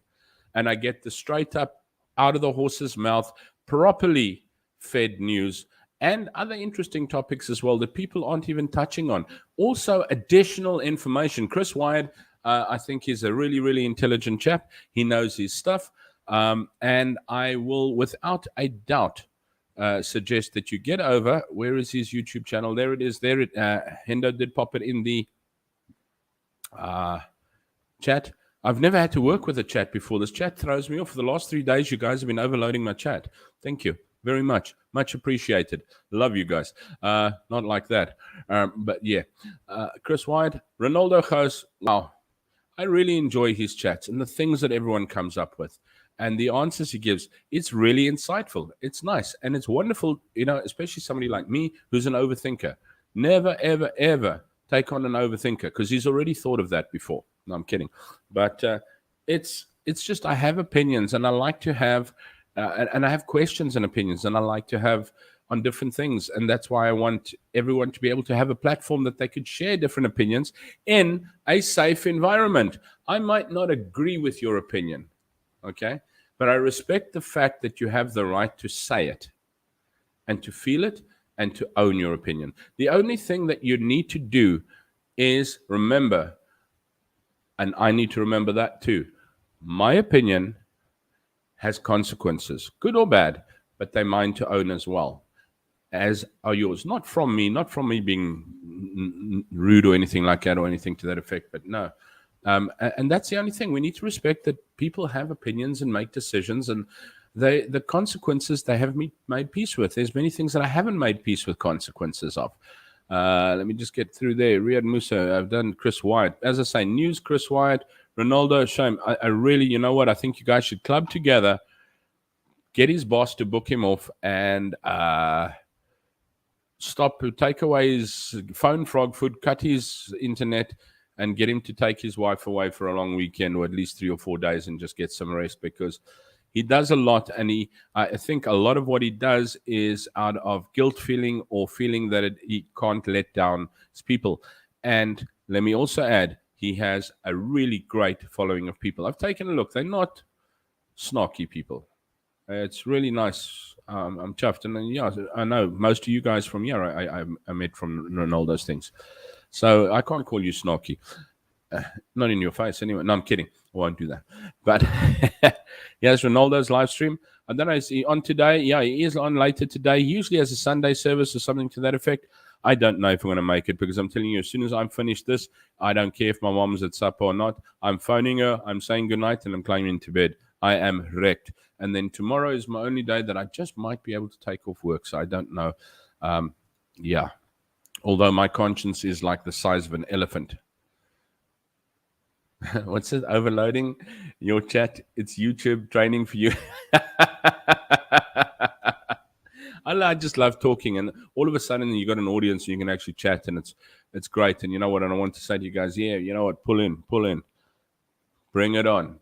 And I get the straight up, out of the horse's mouth, properly fed news and other interesting topics as well that people aren't even touching on. Also, additional information. Chris Wyatt, I think he's a really, really intelligent chap. He knows his stuff. And I will, without a doubt, suggest that you get over. Where is his YouTube channel? There it is. There it. Hendo did pop it in the chat. I've never had to work with a chat before. This chat throws me off. For the last 3 days, you guys have been overloading my chat. Thank you very much. Much appreciated. Love you guys. Not like that. But yeah. Chris Wyatt, Ronaldo goes, wow. I really enjoy his chats and the things that everyone comes up with and the answers he gives. It's really insightful. It's nice. And it's wonderful, especially somebody like me who's an overthinker. Never, ever, ever take on an overthinker because he's already thought of that before. No, I'm kidding. But it's just I have opinions and I like to have and I have questions and opinions and I like to have on different things. And that's why I want everyone to be able to have a platform that they could share different opinions in a safe environment. I might not agree with your opinion, okay? But I respect the fact that you have the right to say it and to feel it and to own your opinion. The only thing that you need to do is remember, and I need to remember that too, my opinion has consequences, good or bad, but they're mine to own as well, as are yours. Not from me being rude or anything like that or anything to that effect, but no. And that's the only thing. We need to respect that people have opinions and make decisions, and the consequences they have made peace with. There's many things that I haven't made peace with consequences of. Let me just get through there. Riyad Musa, I've done Chris Wyatt. As I say, news, Chris Wyatt, Ronaldo, shame. I really, you know what? I think you guys should club together, get his boss to book him off, and take away his phone, frog food, cut his internet, and get him to take his wife away for a long weekend or at least 3 or 4 days and just get some rest, because he does a lot. And I think a lot of what he does is out of guilt feeling or feeling that he can't let down his people. And let me also add, he has a really great following of people. I've taken a look. They're not snarky people. It's really nice. I'm chuffed. And yeah, I know most of you guys from here I met from Ronaldo's things. So I can't call you snarky. Not in your face anyway. No, I'm kidding. I won't do that. But here's Ronaldo's live stream. I don't know, is he on today? Yeah, he is on later today. He usually has a Sunday service or something to that effect. I don't know if I'm going to make it, because I'm telling you, as soon as I'm finished this, I don't care if my mom's at supper or not. I'm phoning her, I'm saying goodnight, and I'm climbing into bed. I am wrecked. And then tomorrow is my only day that I just might be able to take off work. So I don't know. Yeah. Although my conscience is like the size of an elephant. What's it? Overloading your chat. It's YouTube training for you. I just love talking, and all of a sudden you got an audience and you can actually chat, and it's great. And you know what? And I want to say to you guys, yeah, you know what? Pull in, bring it on.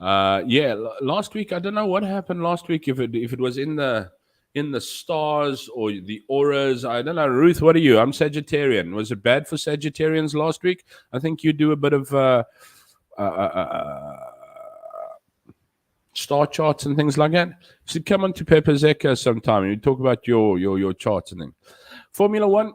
Yeah, last week I don't know what happened last week. If it was in the in the stars or the auras. I don't know. Ruth, what are you? I'm Sagittarian. Was it bad for Sagittarians last week? I think you do a bit of star charts and things like that. You should come on to Pepper's Echo sometime and you talk about your charts and things. Formula One,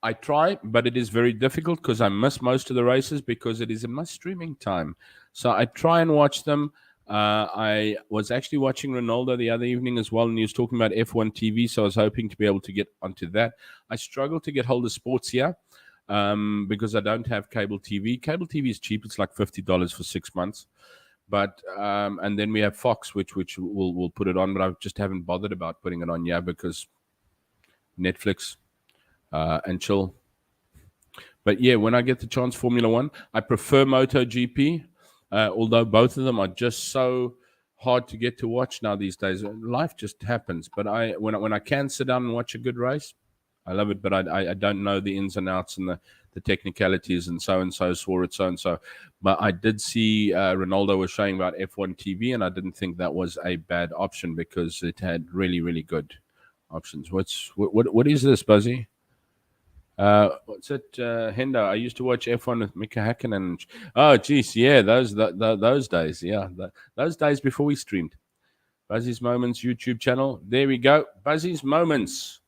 I try, but it is very difficult because I miss most of the races because it is in my streaming time. So I try and watch them. I was actually watching Ronaldo the other evening as well, and he was talking about F1 TV, so I was hoping to be able to get onto that. I struggle to get hold of sports here because I don't have cable TV. Cable TV is cheap. It's like $50 for 6 months. But and then we have Fox, which will put it on, but I just haven't bothered about putting it on yet because Netflix and chill. But yeah, when I get the chance, Formula One, I prefer MotoGP, although both of them are just so hard to get to watch now these days. Life just happens. But when I can sit down and watch a good race, I love it. But I don't know the ins and outs and the technicalities and so swore it so and so. But I did see Ronaldo was showing about F1 TV, and I didn't think that was a bad option because it had really, really good options. What is this, Buzzy? What's it, Hendo? I used to watch F1 with Mika Hakkinen. Oh, geez, yeah, those days, yeah, those days before we streamed. Buzzy's Moments YouTube channel. There we go, Buzzy's Moments.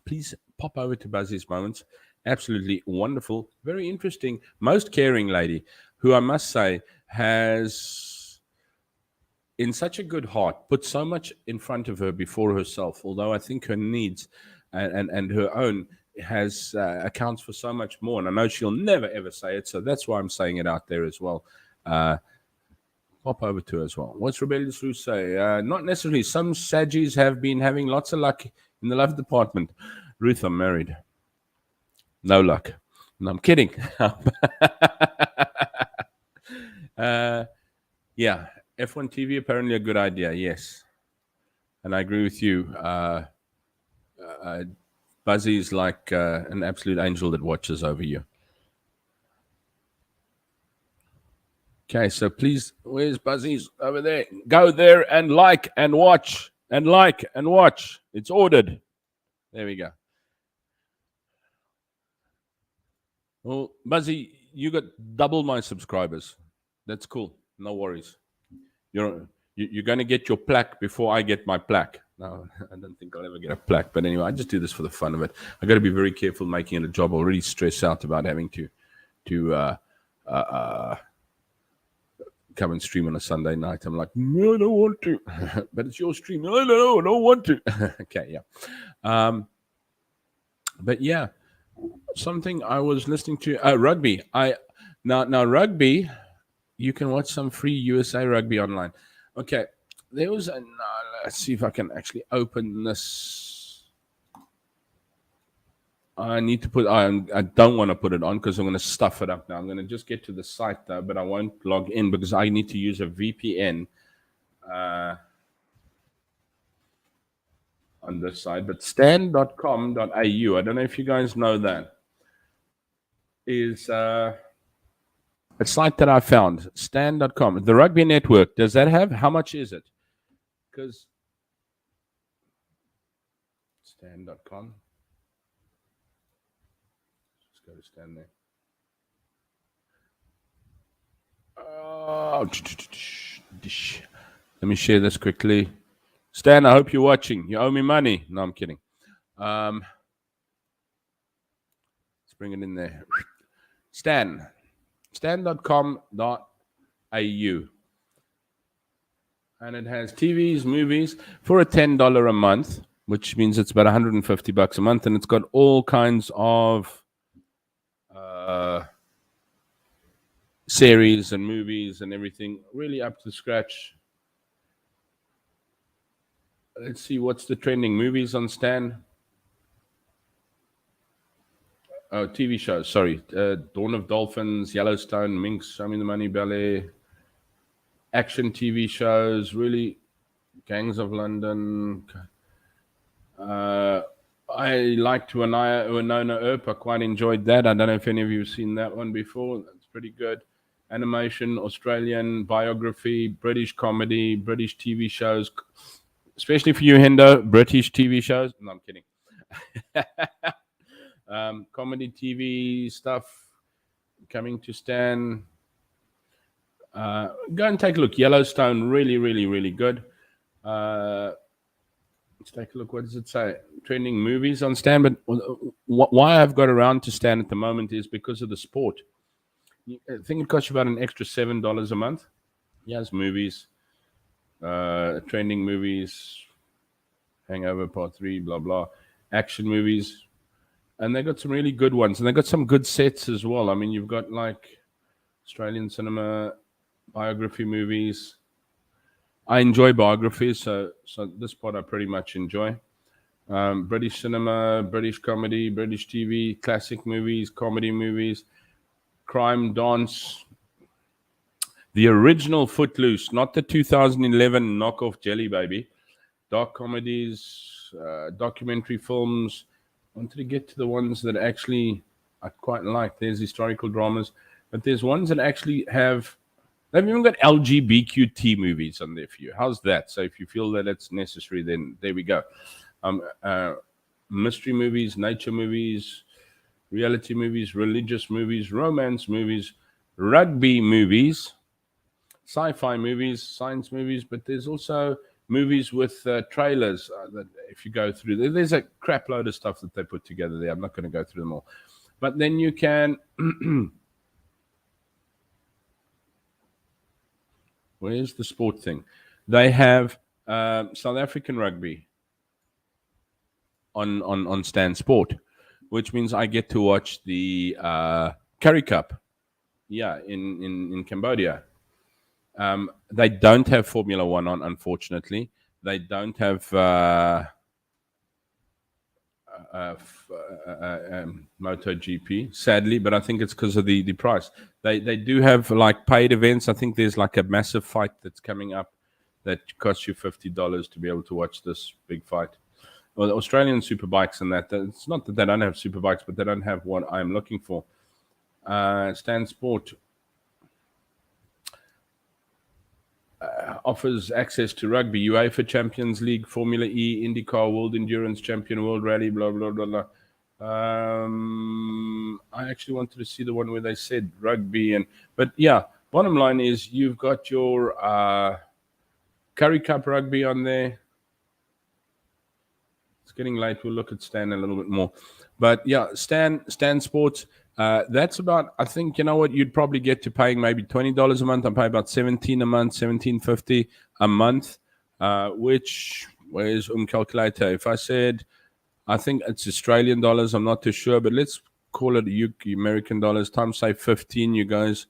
Please pop over to Buzzy's Moments. Absolutely wonderful, very interesting, most caring lady, who I must say has, in such a good heart, put so much in front of her before herself. Although I think her needs and her own has accounts for so much more, and I know she'll never ever say it, so that's why I'm saying it out there as well. Pop over to her as well. What's Rebellious Ruth say? Not necessarily. Some Saggies have been having lots of luck in the love department. Ruth, I'm married. No luck. No, I'm kidding. Yeah, F1 TV apparently a good idea. Yes, and I agree with you. Buzzy is like an absolute angel that watches over you. Okay, so please, where's Buzzy's? Over there. Go there and like and watch. And like and watch. It's ordered. There we go. Well, Buzzy, you got double my subscribers. That's cool. No worries. You're going to get your plaque before I get my plaque. No, I don't think I'll ever get a plaque. But anyway, I just do this for the fun of it. I got to be very careful making it a job. I already stress out about having to come and stream on a Sunday night. I'm like, no, I don't want to. But it's your stream. No, I don't want to. Okay, yeah. But yeah, something I was listening to, rugby. Now rugby, you can watch some free USA rugby online. Okay, there was a. Let's see if I can actually open this. I need to put. I don't want to put it on because I'm going to stuff it up now. I'm going to just get to the site though, but I won't log in because I need to use a VPN on this side. But stan.com.au. I don't know if you guys know that. Is a site that I found. Stan.com. The Rugby Network. Does that have? How much is it? Because Stan.com. Go to Stan there. Let me share this quickly. Stan, I hope you're watching. You owe me money. No, I'm kidding. Let's bring it in there. Stan.com.au. And it has TVs, movies for a $10 a month, which means it's about $150 a month. And it's got all kinds of series and movies and everything really up to scratch. Let's see what's the trending movies on Stan. Oh, TV shows. Sorry, Dawn of Dolphins, Yellowstone, Minx, Show Me the Money, Ballet. Action TV shows, really. Gangs of London. I liked Winona Earp. I quite enjoyed that. I don't know if any of you have seen that one before. That's pretty good. Animation, Australian, biography, British comedy, British TV shows. especially for you, Hendo, British TV shows. No, I'm kidding. Comedy TV stuff coming to Stan. Go and take a look. Yellowstone, really, really, really good. Let's take a look. What does it say? Trending movies on Stan. But why I've got around to Stan at the moment is because of the sport. I think it costs you about an extra $7 a month. Yes, movies, trending movies, Hangover Part 3, blah, blah, action movies. And they got some really good ones. And they got some good sets as well. I mean, you've got like Australian cinema, biography movies. I enjoy biographies, so this part I pretty much enjoy. British cinema, British comedy, British TV, classic movies, comedy movies, crime, dance. The original Footloose, not the 2011 knockoff Jelly Baby. Dark comedies, documentary films. I wanted to get to the ones that actually I quite like. There's historical dramas, but there's ones that actually have. They've even got LGBTQ movies on there for you. How's that? So if you feel that it's necessary, then there we go. Mystery movies, nature movies, reality movies, religious movies, romance movies, rugby movies, sci-fi movies, science movies, but there's also movies with trailers that if you go through, there's a crap load of stuff that they put together there. I'm not going to go through them all. But then you can... Where's the sport thing? They have South African rugby on Stan Sport, which means I get to watch the Currie Cup, in Cambodia. They don't have Formula One on, unfortunately. They don't have MotoGP, sadly, but I think it's because of the price. They do have like paid events. I think there's like a massive fight that's coming up that costs you $50 to be able to watch this big fight. Well, the Australian superbikes and that, it's not that they don't have superbikes, but they don't have what I'm looking for. Stan Sport offers access to rugby, UEFA Champions League, Formula E, IndyCar, World Endurance Champion, World Rally, blah, blah, blah, blah. I actually wanted to see the one where they said rugby. But yeah, bottom line is you've got your Currie Cup rugby on there. It's getting late. We'll look at Stan a little bit more. But yeah, Stan Sports, that's about, I think, you know what, you'd probably get to paying maybe $20 a month. I'm paying about $17 a month, $17.50 a month, which, where's calculator? If I said, I think it's Australian dollars, I'm not too sure, but let's call it American dollars, times say 15, you guys,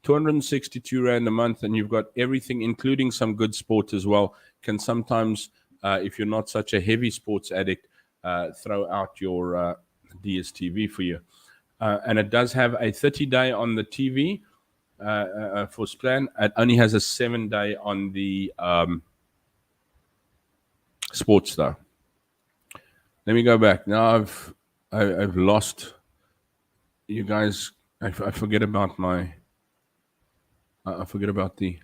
262 Rand a month, and you've got everything, including some good sport as well. Can sometimes, if you're not such a heavy sports addict, throw out your DSTV for you. And it does have a 30-day on the TV for Stan. It only has a 7-day on the sports, though. Let me go back. Now I've lost you guys. I forget about my. I forget about the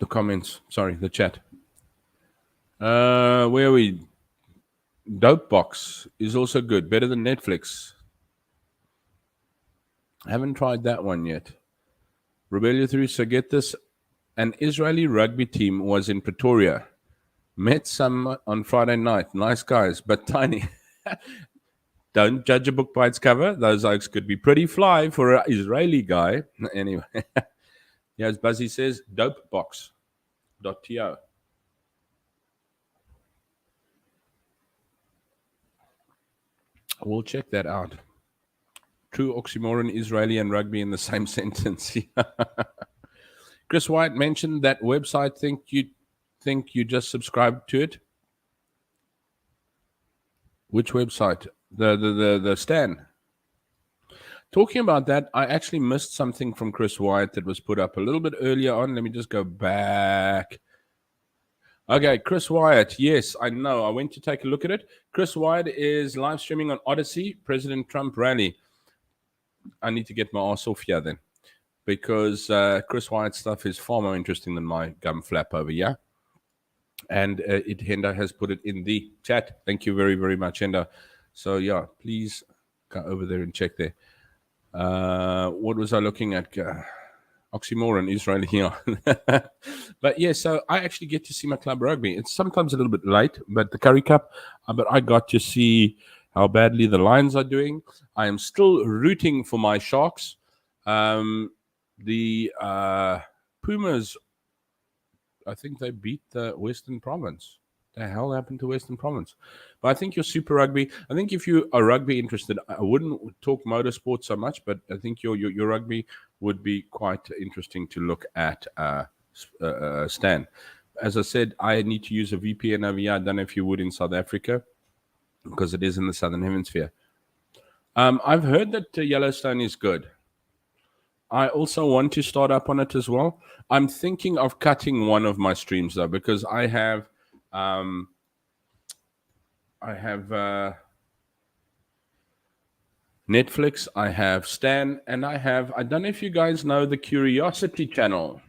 comments. Sorry, the chat. Where are we? Dope Box is also good. Better than Netflix. I haven't tried that one yet. Rebellion 3, so get this. An Israeli rugby team was in Pretoria. Met some on Friday night. Nice guys, but tiny. Don't judge a book by its cover. Those oaks could be pretty fly for an Israeli guy. Anyway. Yeah, as Buzzy says, dopebox.to. We'll check that out. True oxymoron, Israeli and rugby in the same sentence. Chris White mentioned that website. Think you just subscribed to it? Which website? The Stan. Talking about that, I actually missed something from Chris White that was put up a little bit earlier on. Let me just go back. Okay, Chris Wyatt. Yes, I know. I went to take a look at it. Chris Wyatt is live streaming on Odyssey, President Trump rally. I need to get my ass off here then. because Chris Wyatt's stuff is far more interesting than my gum flap over here. And Henda has put it in the chat. Thank you very, very much, Henda. So yeah, please go over there and check there. What was I looking at? Oxymoron, Israel here. But yeah, so I actually get to see my club rugby. It's sometimes a little bit late, but the Curry Cup, but I got to see how badly the Lions are doing. I am still rooting for my Sharks. The Pumas, I think they beat the Western Province. The hell happened to Western Province? But I think you're Super Rugby. I think if you are rugby interested, I wouldn't talk motorsport so much, but I think your rugby would be quite interesting to look at, Stan. As I said, I need to use a VPN over here. I don't know if you would in South Africa, because it is in the Southern Hemisphere. I've heard that Yellowstone is good. I also want to start up on it as well. I'm thinking of cutting one of my streams though, because I have Netflix, I have Stan, and I don't know if you guys know the Curiosity channel.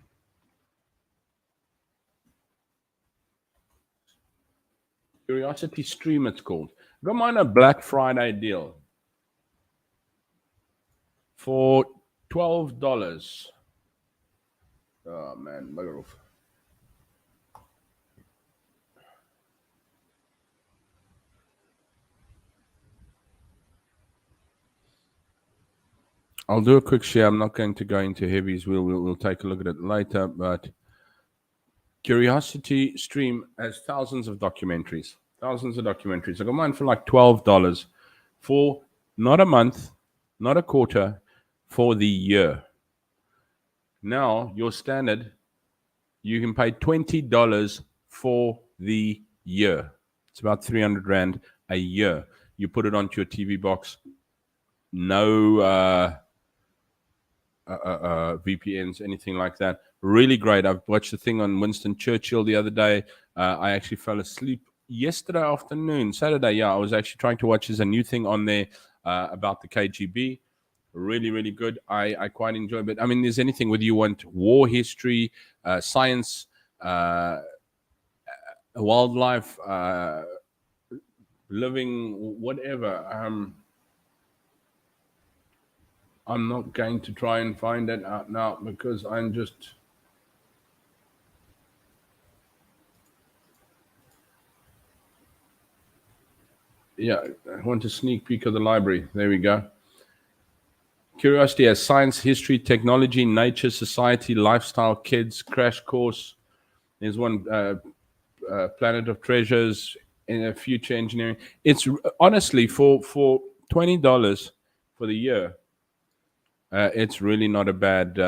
Curiosity Stream, it's called. Got mine a Black Friday deal for $12. Oh man, bugger off. I'll do a quick share. I'm not going to go into heavies. We'll take a look at it later. But Curiosity Stream has thousands of documentaries. I got mine for like $12 for not a month, not a quarter, for the year. Now, your standard, you can pay $20 for the year. It's about 300 Rand a year. You put it onto your TV box. No VPNs, anything like that. Really great. I've watched the thing on Winston Churchill the other day. I actually fell asleep yesterday afternoon, Saturday. Yeah, I was actually trying to watch. There's a new thing on there about the KGB. Really, really good. I quite enjoy it. I mean, there's anything, whether you want war history, science, wildlife, living, whatever. I'm not going to try and find that out now because I'm just... Yeah, I want a sneak peek of the library. There we go. Curiosity has science, history, technology, nature, society, lifestyle, kids, crash course. There's one, Planet of Treasures, future engineering. It's honestly for $20 for the year. It's really not a bad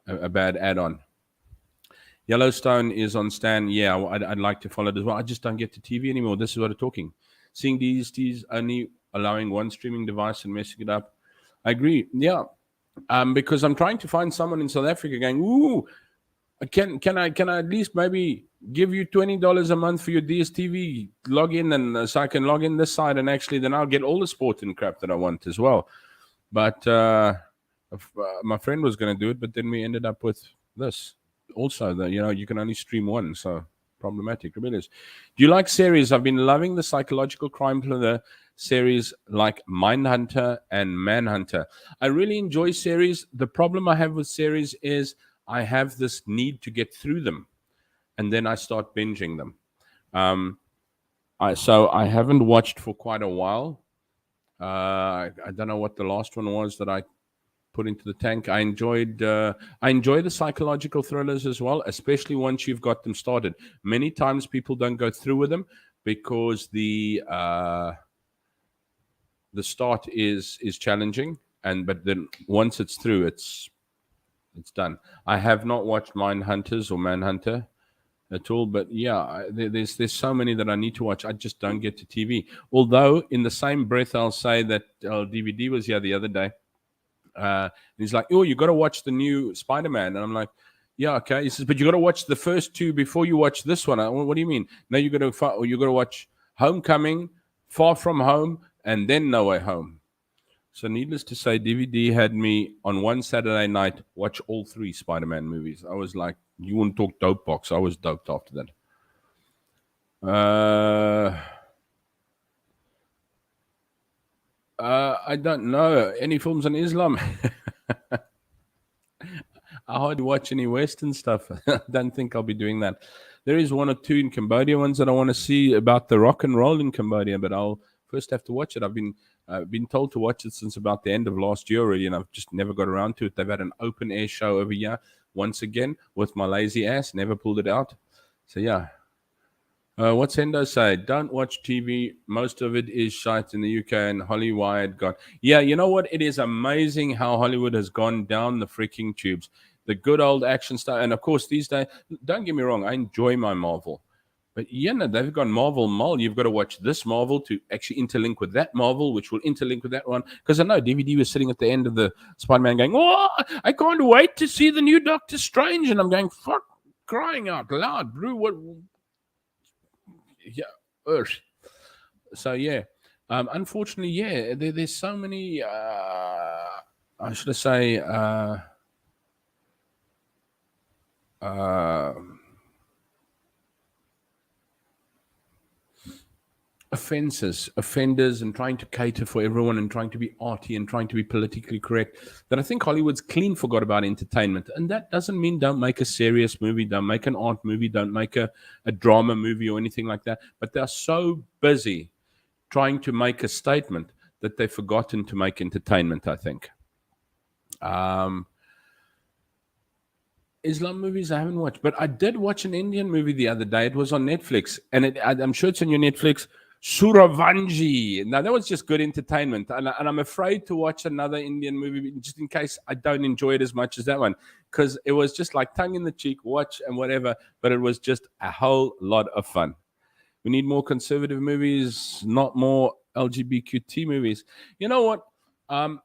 add-on. Yellowstone is on Stan. Yeah, I'd like to follow it as well. I just don't get to TV anymore. This is what I'm talking. Seeing these only allowing one streaming device and messing it up. I agree. Yeah, because I'm trying to find someone in South Africa going, ooh, can I at least maybe give you $20 a month for your DSTV login, and so I can log in this side, and actually then I'll get all the sport and crap that I want as well. But my friend was going to do it, but then we ended up with this. Also, that you can only stream one, so problematic. It really is. Do you like series? I've been loving the psychological crime thriller series like Mindhunter and Manhunter. I really enjoy series. The problem I have with series is I have this need to get through them, and then I start binging them. So I haven't watched for quite a while. I don't know what the last one was that I put into the tank. I enjoy the psychological thrillers as well, especially once you've got them started. Many times people don't go through with them because the start is challenging, but then once it's through, it's done. I have not watched Mindhunters or Manhunter at all, but yeah, there's so many that I need to watch. I just don't get to TV. Although in the same breath, I'll say that DVD was here the other day. He's like, oh, you got to watch the new Spider-Man. And I'm like, yeah, okay. He says, but you got to watch the first two before you watch this one. What do you mean? No, you got to watch Homecoming, Far From Home, and then No Way Home. So, needless to say, DVD had me on one Saturday night watch all 3 Spider-Man movies. I was like, you wouldn't talk dope box. I was doped after that. I don't know any films on Islam. I hardly watch any Western stuff. I don't think I'll be doing that. There is 1 or 2 in Cambodia ones that I want to see about the rock and roll in Cambodia, but I'll first have to watch it. I've been told to watch it since about the end of last year already, and I've just never got around to it. They've had an open air show over here once again with my lazy ass, never pulled it out. So yeah. What's Hendo say? Don't watch TV. Most of it is shite in the UK and Hollywood gone. Yeah, you know what? It is amazing how Hollywood has gone down the freaking tubes. The good old action star. And of course, these days, don't get me wrong, I enjoy my Marvel. But yeah, no, they've got Marvel Mall. You've got to watch this Marvel to actually interlink with that Marvel, which will interlink with that one. Because I know DVD was sitting at the end of the Spider-Man going, oh, I can't wait to see the new Doctor Strange. And I'm going, fuck, crying out loud, bro. What? Yeah. So yeah, unfortunately, yeah, there's so many. I should say. Offenders, and trying to cater for everyone and trying to be arty and trying to be politically correct, that I think Hollywood's clean forgot about entertainment. And that doesn't mean don't make a serious movie, don't make an art movie, don't make a drama movie or anything like that. But they're so busy trying to make a statement that they've forgotten to make entertainment, I think. Islam movies I haven't watched, but I did watch an Indian movie the other day. It was on Netflix, and I'm sure it's on your Netflix. Suravanji. Now that was just good entertainment, and I'm afraid to watch another Indian movie just in case I don't enjoy it as much as that one, because it was just like tongue in the cheek, watch and whatever. But it was just a whole lot of fun. We need more conservative movies, not more LGBTQ movies. You know what? I'm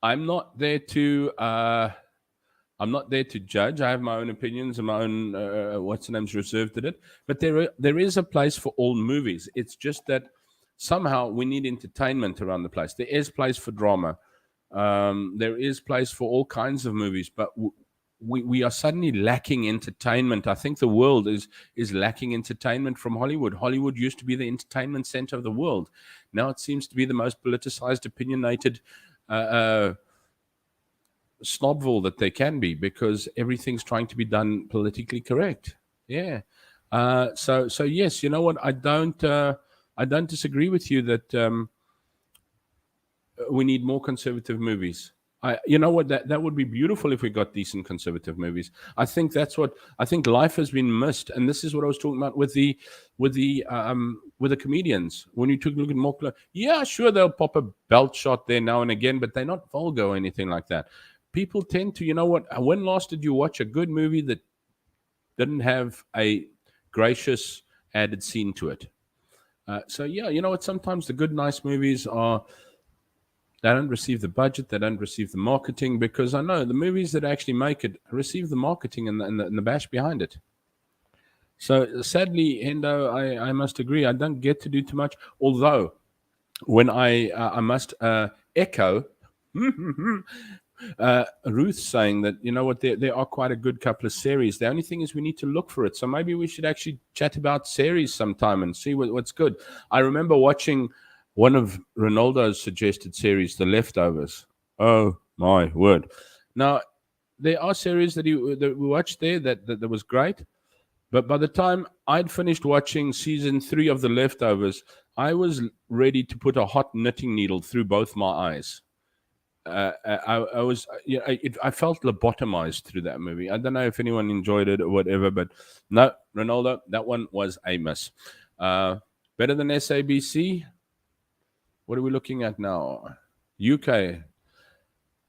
not there to. I'm not there to judge. I have my own opinions and my own what's the name's reserved at it. But there is a place for all movies. It's just that somehow we need entertainment around the place. There is place for drama. There is place for all kinds of movies. But we are suddenly lacking entertainment. I think the world is lacking entertainment from Hollywood. Hollywood used to be the entertainment center of the world. Now it seems to be the most politicized, opinionated snobville that they can be, because everything's trying to be done politically correct. Yeah. So yes, you know what? I don't disagree with you that we need more conservative movies. You know what? That would be beautiful if we got decent conservative movies. I think that's what I think. Life has been missed, and this is what I was talking about with the comedians. When you took a look at more, yeah, sure, they'll pop a belt shot there now and again, but they're not vulgar or anything like that. People tend to, you know what? When last did you watch a good movie that didn't have a gracious added scene to it? So yeah, you know what? Sometimes the good, nice movies are. They don't receive the budget. They don't receive the marketing, because I know the movies that actually make it receive the marketing and the bash behind it. So sadly, Hendo, I must agree. I don't get to do too much. Although, when I must echo Ruth saying that, you know what, there are quite a good couple of series. The only thing is we need to look for it. So maybe we should actually chat about series sometime and see what's good. I remember watching one of Ronaldo's suggested series, The Leftovers. Oh my word! Now there are series that we watched there that was great, but by the time I'd finished watching season 3 of The Leftovers, I was ready to put a hot knitting needle through both my eyes. I was, you know, I felt lobotomized through that movie. I don't know if anyone enjoyed it or whatever, but no, Ronaldo, that one was a miss. Better than SABC. What are we looking at now? UK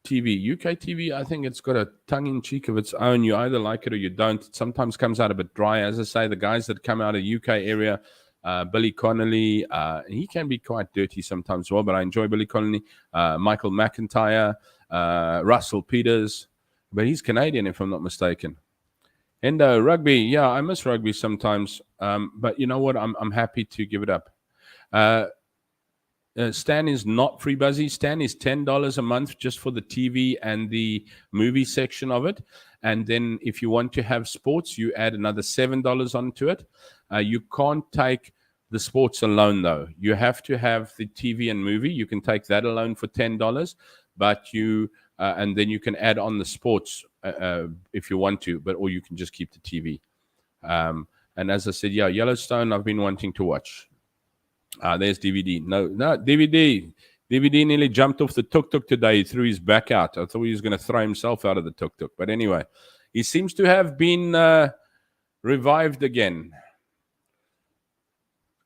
TV. UK TV, I think it's got a tongue-in-cheek of its own. You either like it or you don't. It sometimes comes out a bit dry. As I say, the guys that come out of UK area, Billy Connolly, he can be quite dirty sometimes as well, but I enjoy Billy Connolly. Michael McIntyre, Russell Peters, but he's Canadian if I'm not mistaken. And rugby, yeah, I miss rugby sometimes, but you know what? I'm happy to give it up. Stan is not free buzzy. Stan is $10 a month just for the TV and the movie section of it. And then if you want to have sports, you add another $7 onto it. You can't take the sports alone, though. You have to have the TV and movie. You can take that alone for $10, but and then you can add on the sports if you want to, or you can just keep the TV. And as I said, yeah, Yellowstone, I've been wanting to watch. There's DVD. No, DVD. DVD nearly jumped off the tuk-tuk today. He threw his back out. I thought he was going to throw himself out of the tuk-tuk. But anyway, he seems to have been revived again.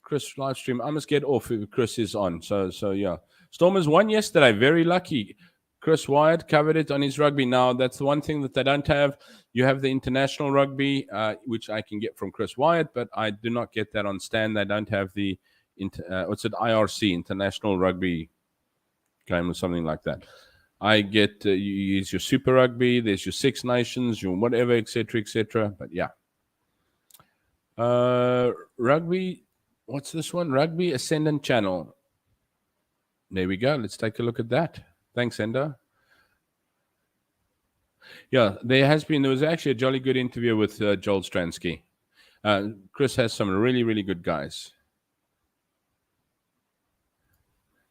Chris live stream. I must get off if Chris is on. So yeah. Stormers won yesterday. Very lucky. Chris Wyatt covered it on his rugby. Now, that's the one thing that they don't have. You have the international rugby, which I can get from Chris Wyatt, but I do not get that on Stan. They don't have the what's it, IRC, International Rugby game or something like that. I get, you use your Super Rugby, there's your Six Nations, your whatever, etc., etc. But yeah. Rugby, what's this one? Rugby Ascendant Channel. There we go. Let's take a look at that. Thanks, Endo. Yeah, there was actually a jolly good interview with Joel Stransky. Chris has some really, really good guys.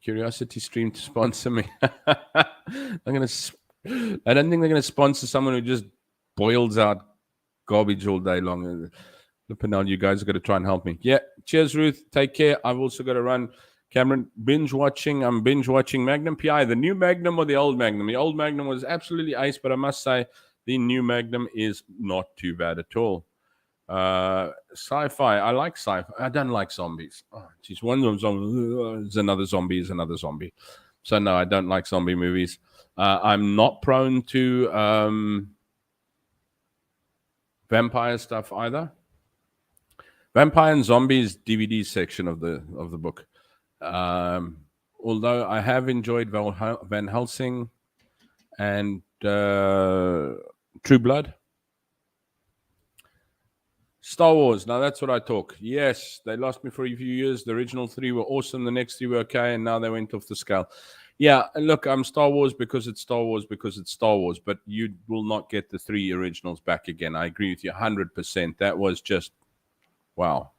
Curiosity Stream to sponsor me. I don't think they're gonna sponsor someone who just boils out garbage all day long. Pinel, you guys are gonna try and help me. Yeah, cheers, Ruth. Take care. I've also got to run. Cameron, binge watching. I'm binge watching Magnum PI. The new Magnum or the old Magnum? The old Magnum was absolutely ace, but I must say the new Magnum is not too bad at all. Sci-fi. I like sci-fi. I don't like zombies. Oh, geez, one of them is another zombie is another zombie. So no, I don't like zombie movies. I'm not prone to vampire stuff either. Vampire and Zombies DVD section of the book. Although I have enjoyed Van Helsing and True Blood. Star Wars. Now that's what I talk. Yes, they lost me for a few years. The original 3 were awesome. The next 3 were okay, and now they went off the scale. Yeah, look, I'm Star Wars because it's Star Wars because it's Star Wars, but you will not get the 3 originals back again. I agree with you 100%. That was just, wow.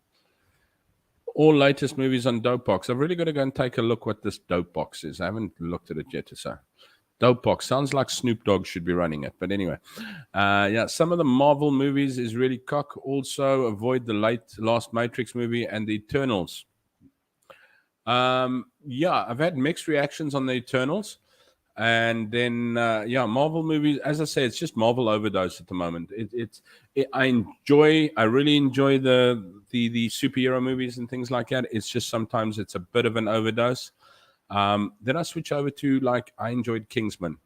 All latest movies on Dope Box. I've really got to go and take a look what this Dope Box is. I haven't looked at it yet. So, Dope Box sounds like Snoop Dogg should be running it. But anyway, yeah, some of the Marvel movies is really cock. Also, avoid the last Matrix movie and the Eternals. Yeah, I've had mixed reactions on the Eternals. And then, yeah, Marvel movies, as I say, it's just Marvel overdose at the moment. I really enjoy the superhero movies and things like that. It's just sometimes it's a bit of an overdose. Then I switch over to, I enjoyed Kingsman.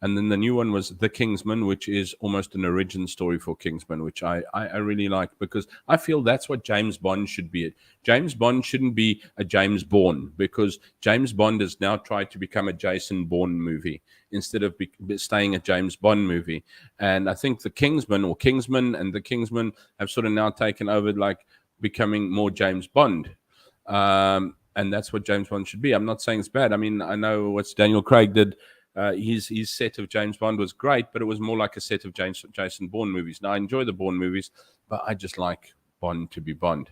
And then the new one was The Kingsman, which is almost an origin story for Kingsman, which I really like because I feel that's what James Bond should be. James Bond shouldn't be a James Bourne because James Bond has now tried to become a Jason Bourne movie instead of staying a James Bond movie. And I think The Kingsman or Kingsman and The Kingsman have sort of now taken over, becoming more James Bond. And that's what James Bond should be. I'm not saying it's bad. I mean, I know what Daniel Craig did. His set of James Bond was great, but it was more like a set of Jason Bourne movies. Now, I enjoy the Bourne movies, but I just like Bond to be Bond.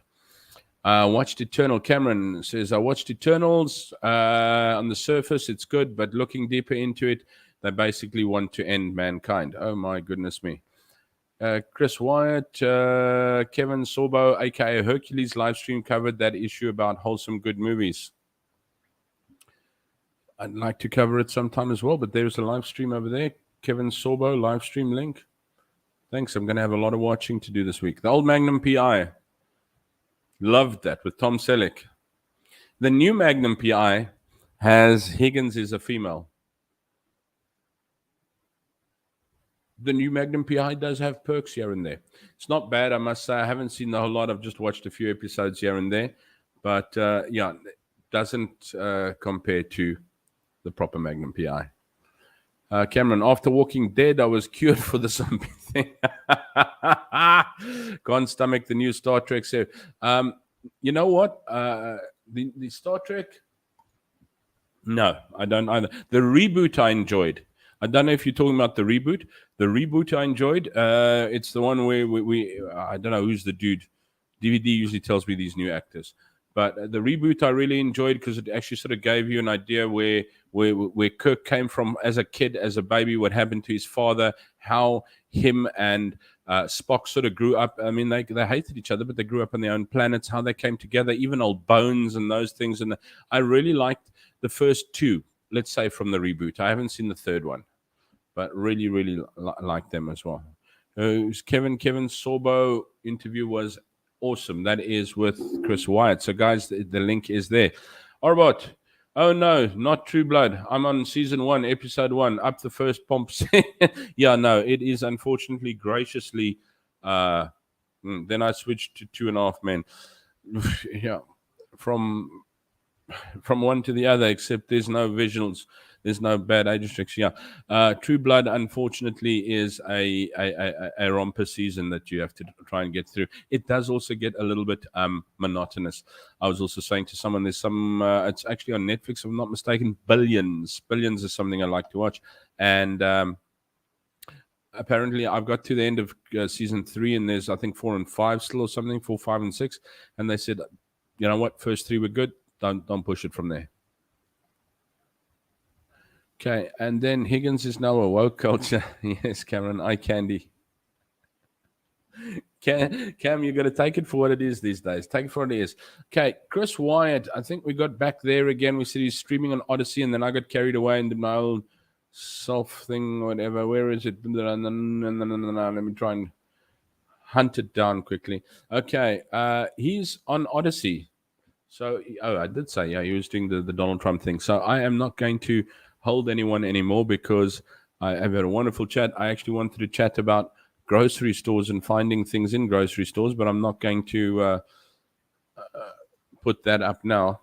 Watched Eternal. Cameron says, I watched Eternals. On the surface, it's good, but looking deeper into it, they basically want to end mankind. Oh, my goodness me. Chris Wyatt, Kevin Sorbo, a.k.a. Hercules, live stream covered that issue about wholesome good movies. I'd like to cover it sometime as well, but there's a live stream over there. Kevin Sorbo, live stream link. Thanks. I'm going to have a lot of watching to do this week. The old Magnum PI. Loved that with Tom Selleck. The new Magnum PI has Higgins is a female. The new Magnum PI does have perks here and there. It's not bad, I must say. I haven't seen the whole lot. I've just watched a few episodes here and there. But, yeah, it doesn't compare to the proper Magnum PI. Cameron, after Walking Dead, I was cured for the zombie thing. Can't stomach the new Star Trek series. You know what? The Star Trek, No, I don't either. The reboot I enjoyed. I don't know if you're talking about the reboot. The reboot I enjoyed. It's the one where we I don't know who's the dude. DVD usually tells me these new actors, but the reboot I really enjoyed because it actually sort of gave you an idea where Kirk came from as a kid, as a baby, what happened to his father, how him and Spock sort of grew up. I mean, they hated each other, but they grew up on their own planets. How they came together, even old bones and those things. And I really liked the first two, let's say, from the reboot. I haven't seen the third one, but really, really like them as well. Kevin Sorbo interview was awesome. That is with Chris Wyatt. So, guys, the link is there. Orbot. Oh no, not True Blood. I'm on season 1, episode 1. Up the first pumps. Yeah, no, it is unfortunately graciously. Then I switched to 2.5 Men. Yeah, from one to the other, except there's no visuals, there's no bad age restriction. Yeah, True Blood, unfortunately, is a romper season that you have to try and get through. It does also get a little bit monotonous. I was also saying to someone, there's some. It's actually on Netflix, if I'm not mistaken. Billions is something I like to watch, and apparently I've got to the end of season 3, and there's I think 4 and 5 still or something, 4, 5, and 6, and they said, you know what, first 3 were good. Don't push it from there. Okay, and then Higgins is now a woke culture. Yes, Cameron, eye candy. Cam, you got to take it for what it is these days. Take it for what it is. Okay, Chris Wyatt, I think we got back there again. We said he's streaming on Odyssey, and then I got carried away into my old self thing, whatever. Where is it? Let me try and hunt it down quickly. Okay, he's on Odyssey. So, I did say, yeah, he was doing the Donald Trump thing. So I am not going to hold anyone anymore because I've had a wonderful chat. I actually wanted to chat about grocery stores and finding things in grocery stores, but I'm not going to put that up now.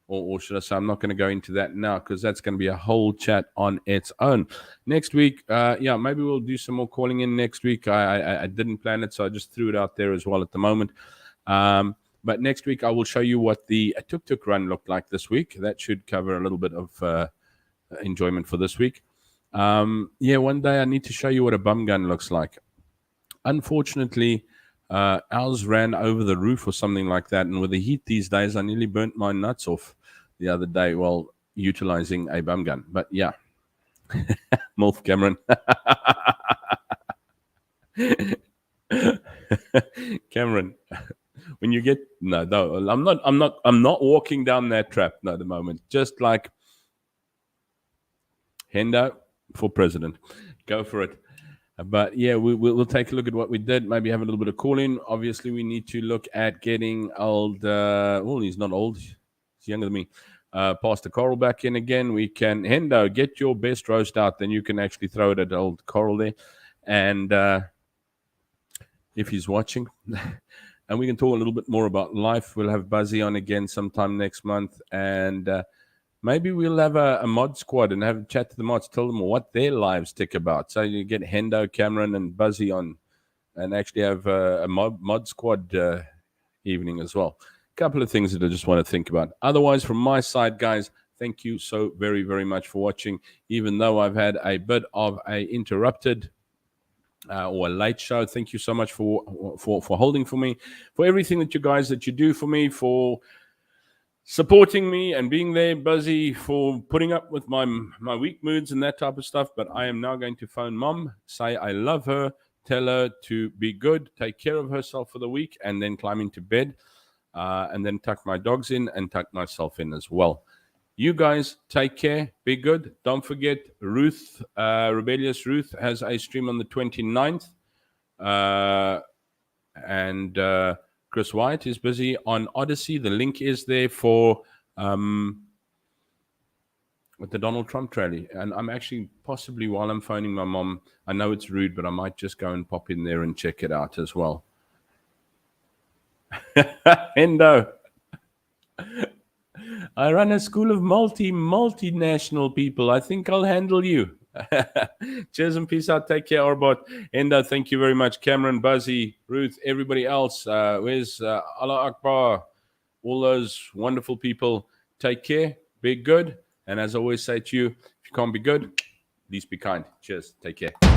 Or should I say, I'm not going to go into that now because that's going to be a whole chat on its own. Next week, yeah, maybe we'll do some more calling in next week. I didn't plan it, so I just threw it out there as well at the moment. But next week, I will show you what the tuk-tuk run looked like this week. That should cover a little bit of enjoyment for this week. Yeah, one day I need to show you what a bum gun looks like. Unfortunately, ours ran over the roof or something like that. And with the heat these days, I nearly burnt my nuts off the other day while utilizing a bum gun. But yeah, Molf Cameron. Cameron. When you get no, I'm not walking down that trap no at the moment. Just like Hendo for president, go for it. But yeah, we'll take a look at what we did. Maybe have a little bit of calling. Obviously, we need to look at getting old. Well, he's not old; he's younger than me. Pastor Coral back in again. We can Hendo get your best roast out, then you can actually throw it at old Coral there, and if he's watching. And we can talk a little bit more about life. We'll have Buzzy on again sometime next month. And maybe we'll have a mod squad and have a chat to the mods, tell them what their lives tick about. So you get Hendo, Cameron, and Buzzy on and actually have a mod squad evening as well. A couple of things that I just want to think about. Otherwise, from my side, guys, thank you so very, very much for watching. Even though I've had a bit of a interrupted or a late show. Thank you so much for holding for me, for everything that you do for me, for supporting me and being there, Buzzy, for putting up with my weak moods and that type of stuff. But I am now going to phone Mom, say I love her, tell her to be good, take care of herself for the week, and then climb into bed, and then tuck my dogs in and tuck myself in as well. You guys take care. Be good. Don't forget, Ruth, Rebellious Ruth, has a stream on the 29th. And Chris Wyatt is busy on Odyssey. The link is there for with the Donald Trump rally. And I'm actually possibly, while I'm phoning my mom, I know it's rude, but I might just go and pop in there and check it out as well. Hendo. I run a school of multinational people. I think I'll handle you. Cheers and peace out. Take care, Orbot. Enda, thank you very much. Cameron, Buzzy, Ruth, everybody else. Where's Allah Akbar? All those wonderful people. Take care. Be good. And as I always say to you, if you can't be good, at least be kind. Cheers. Take care.